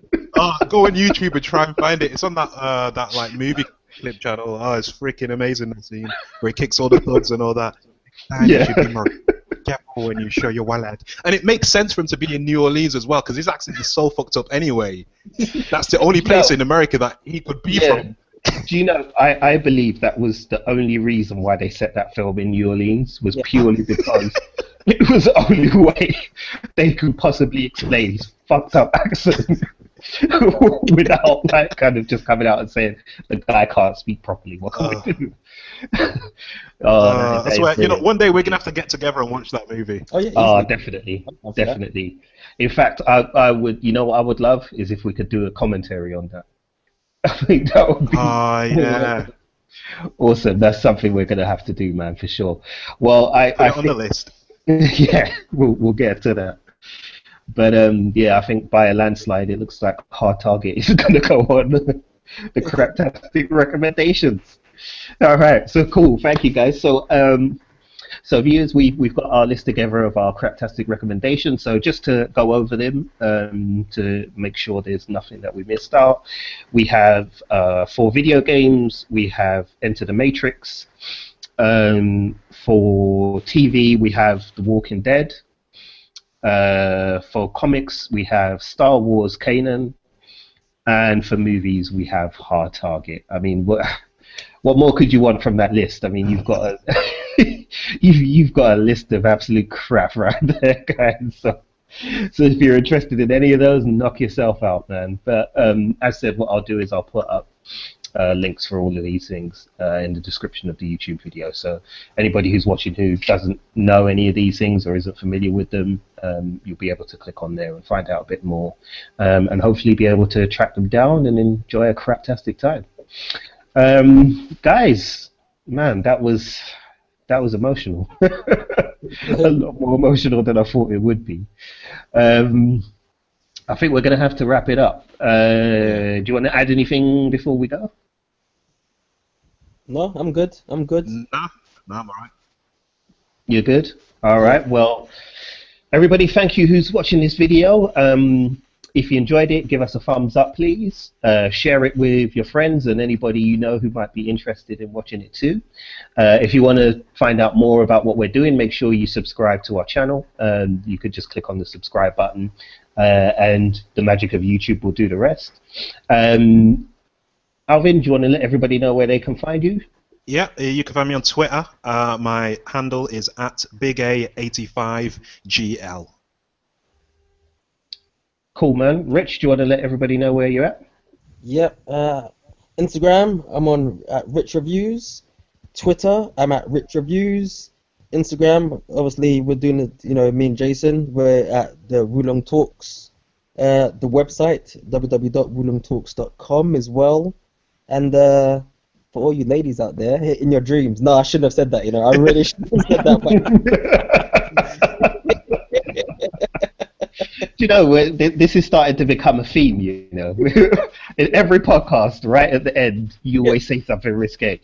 Go on YouTube and try and find it. It's on that like movie clip channel. Oh, it's freaking amazing, that scene where he kicks all the thugs and all that. Next time you should be more careful when you show your wallet. And it makes sense for him to be in New Orleans as well, because his accent is so fucked up anyway. That's the only place in America that he could be from. Do you know, I believe that was the only reason why they set that film in New Orleans, was purely because it was the only way they could possibly explain his fucked up accent without like kind of just coming out and saying the guy can't speak properly. What can we do? I swear, one day we're gonna have to get together and watch that movie. Oh yeah. Definitely. In fact, I would. You know what I would love is if we could do a commentary on that. I think that would be. Yeah. Awesome. That's something we're gonna have to do, man, for sure. Well, I Put it on the list. Yeah, we'll get to that. But yeah, I think by a landslide, it looks like Hard Target is gonna go on the craptastic recommendations. All right, so cool. Thank you, guys. So viewers, we've got our list together of our craptastic recommendations. So just to go over them to make sure there's nothing that we missed out, we have for video games, we have Enter the Matrix. For TV, we have The Walking Dead. For comics, we have Star Wars Kanan. And for movies, we have Hard Target. I mean, what more could you want from that list? I mean, you've got you've got a list of absolute crap right there, guys. So if you're interested in any of those, knock yourself out, man. But as said, what I'll do is I'll put up links for all of these things in the description of the YouTube video. So anybody who's watching who doesn't know any of these things or isn't familiar with them, you'll be able to click on there and find out a bit more, and hopefully be able to track them down and enjoy a craptastic time. Guys, man, that was emotional. A lot more emotional than I thought it would be. I think we're going to have to wrap it up. Do you want to add anything before we go? No, I'm good. No, I'm alright. You're good? Alright, well, everybody, thank you who's watching this video. If you enjoyed it, give us a thumbs up, please. Share it with your friends and anybody you know who might be interested in watching it too. If you want to find out more about what we're doing, make sure you subscribe to our channel. You could just click on the subscribe button, and the magic of YouTube will do the rest. Alvin, do you want to let everybody know where they can find you? Yeah, you can find me on Twitter. My handle is @BigA85GL. Cool, man. Rich, do you want to let everybody know where you're at? Yep. Instagram, I'm on at Rich Reviews. Twitter, I'm at Rich Reviews. Instagram, obviously, we're doing it. Me and Jason, we're at the Wulong Talks. The website, www.wulongtalks.com as well. And for all you ladies out there, in your dreams. No, I shouldn't have said that. I really shouldn't have said that. You know, this is starting to become a theme, In every podcast, right at the end, you always say something risque.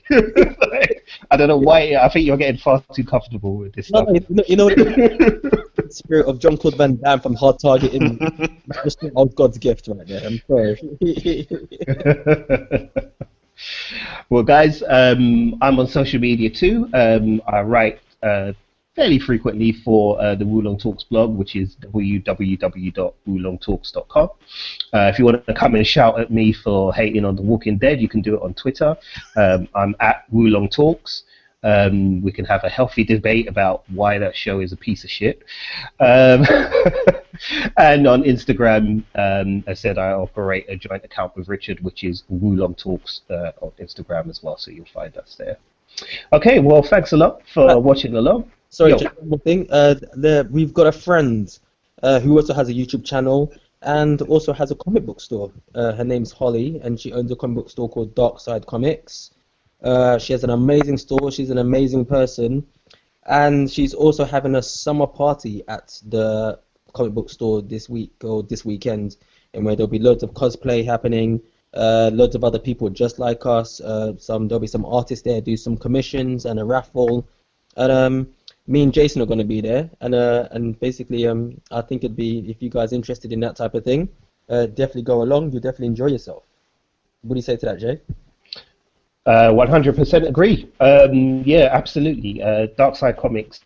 I don't know why, I think you're getting far too comfortable with this stuff. The spirit of Jean-Claude Van Damme from Hard Target in just God's gift right there. I'm sorry. Well, guys, I'm on social media too. I write fairly frequently for the Wulong Talks blog, which is www.wulongtalks.com. If you want to come and shout at me for hating on The Walking Dead, you can do it on Twitter. I'm at Wulong Talks. We can have a healthy debate about why that show is a piece of shit. Um, and on Instagram, I said I operate a joint account with Richard, which is Wulong Talks on Instagram as well, so you'll find us there. Okay, well, thanks a lot for watching along. Sorry, Yo. just one more thing. We've got a friend who also has a YouTube channel and also has a comic book store. Her name's Holly, and she owns a comic book store called Dark Side Comics. She has an amazing store. She's an amazing person, and she's also having a summer party at the comic book store this week or this weekend, and where there'll be loads of cosplay happening. Loads of other people just like us. There'll be some artists there, do some commissions and a raffle, and me and Jason are going to be there, and basically I think it'd be, if you guys are interested in that type of thing, definitely go along. You'll definitely enjoy yourself. What do you say to that, Jay? 100% agree. Yeah, absolutely. Dark Side Comics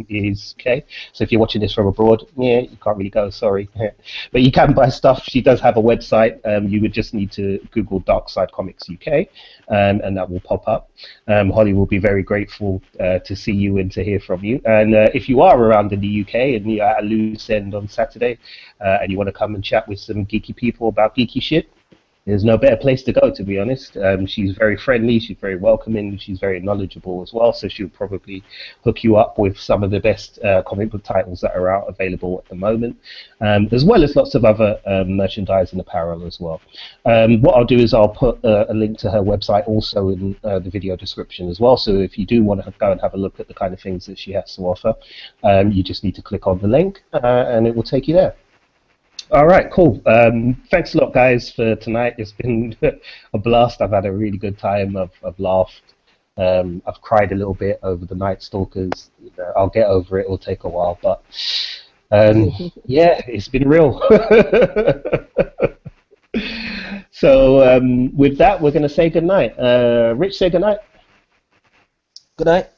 is okay. So if you're watching this from abroad, yeah, you can't really go, sorry. But you can buy stuff. She does have a website. You would just need to Google Dark Side Comics UK, and that will pop up. Holly will be very grateful to see you and to hear from you. And if you are around in the UK and you're at a loose end on Saturday, and you want to come and chat with some geeky people about geeky shit, there's no better place to go, to be honest. She's very friendly, she's very welcoming, she's very knowledgeable as well, so she'll probably hook you up with some of the best comic book titles that are out available at the moment, as well as lots of other merchandise and apparel as well. What I'll do is I'll put a link to her website also in the video description as well, so if you do want to go and have a look at the kind of things that she has to offer, you just need to click on the link and it will take you there. All right, cool. Thanks a lot, guys, for tonight. It's been a blast. I've had a really good time. I've laughed. I've cried a little bit over the Night Stalkers. I'll get over it. It'll take a while, but yeah, it's been real. So with that, we're going to say good night. Rich, say good night. Good night.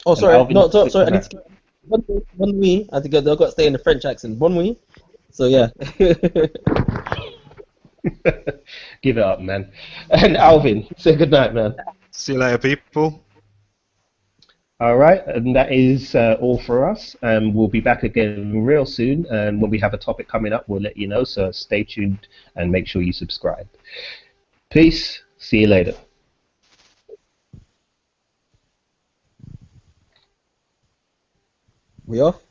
Oh, sorry. No, sorry. I need to. Bon nuit. I think I've got to stay in the French accent. Bon nuit. So yeah. Give it up, man. And Alvin, say good night, man. See you later, people. All right, and that is all for us. We'll be back again real soon, and when we have a topic coming up, we'll let you know. So stay tuned and make sure you subscribe. Peace. See you later. We off?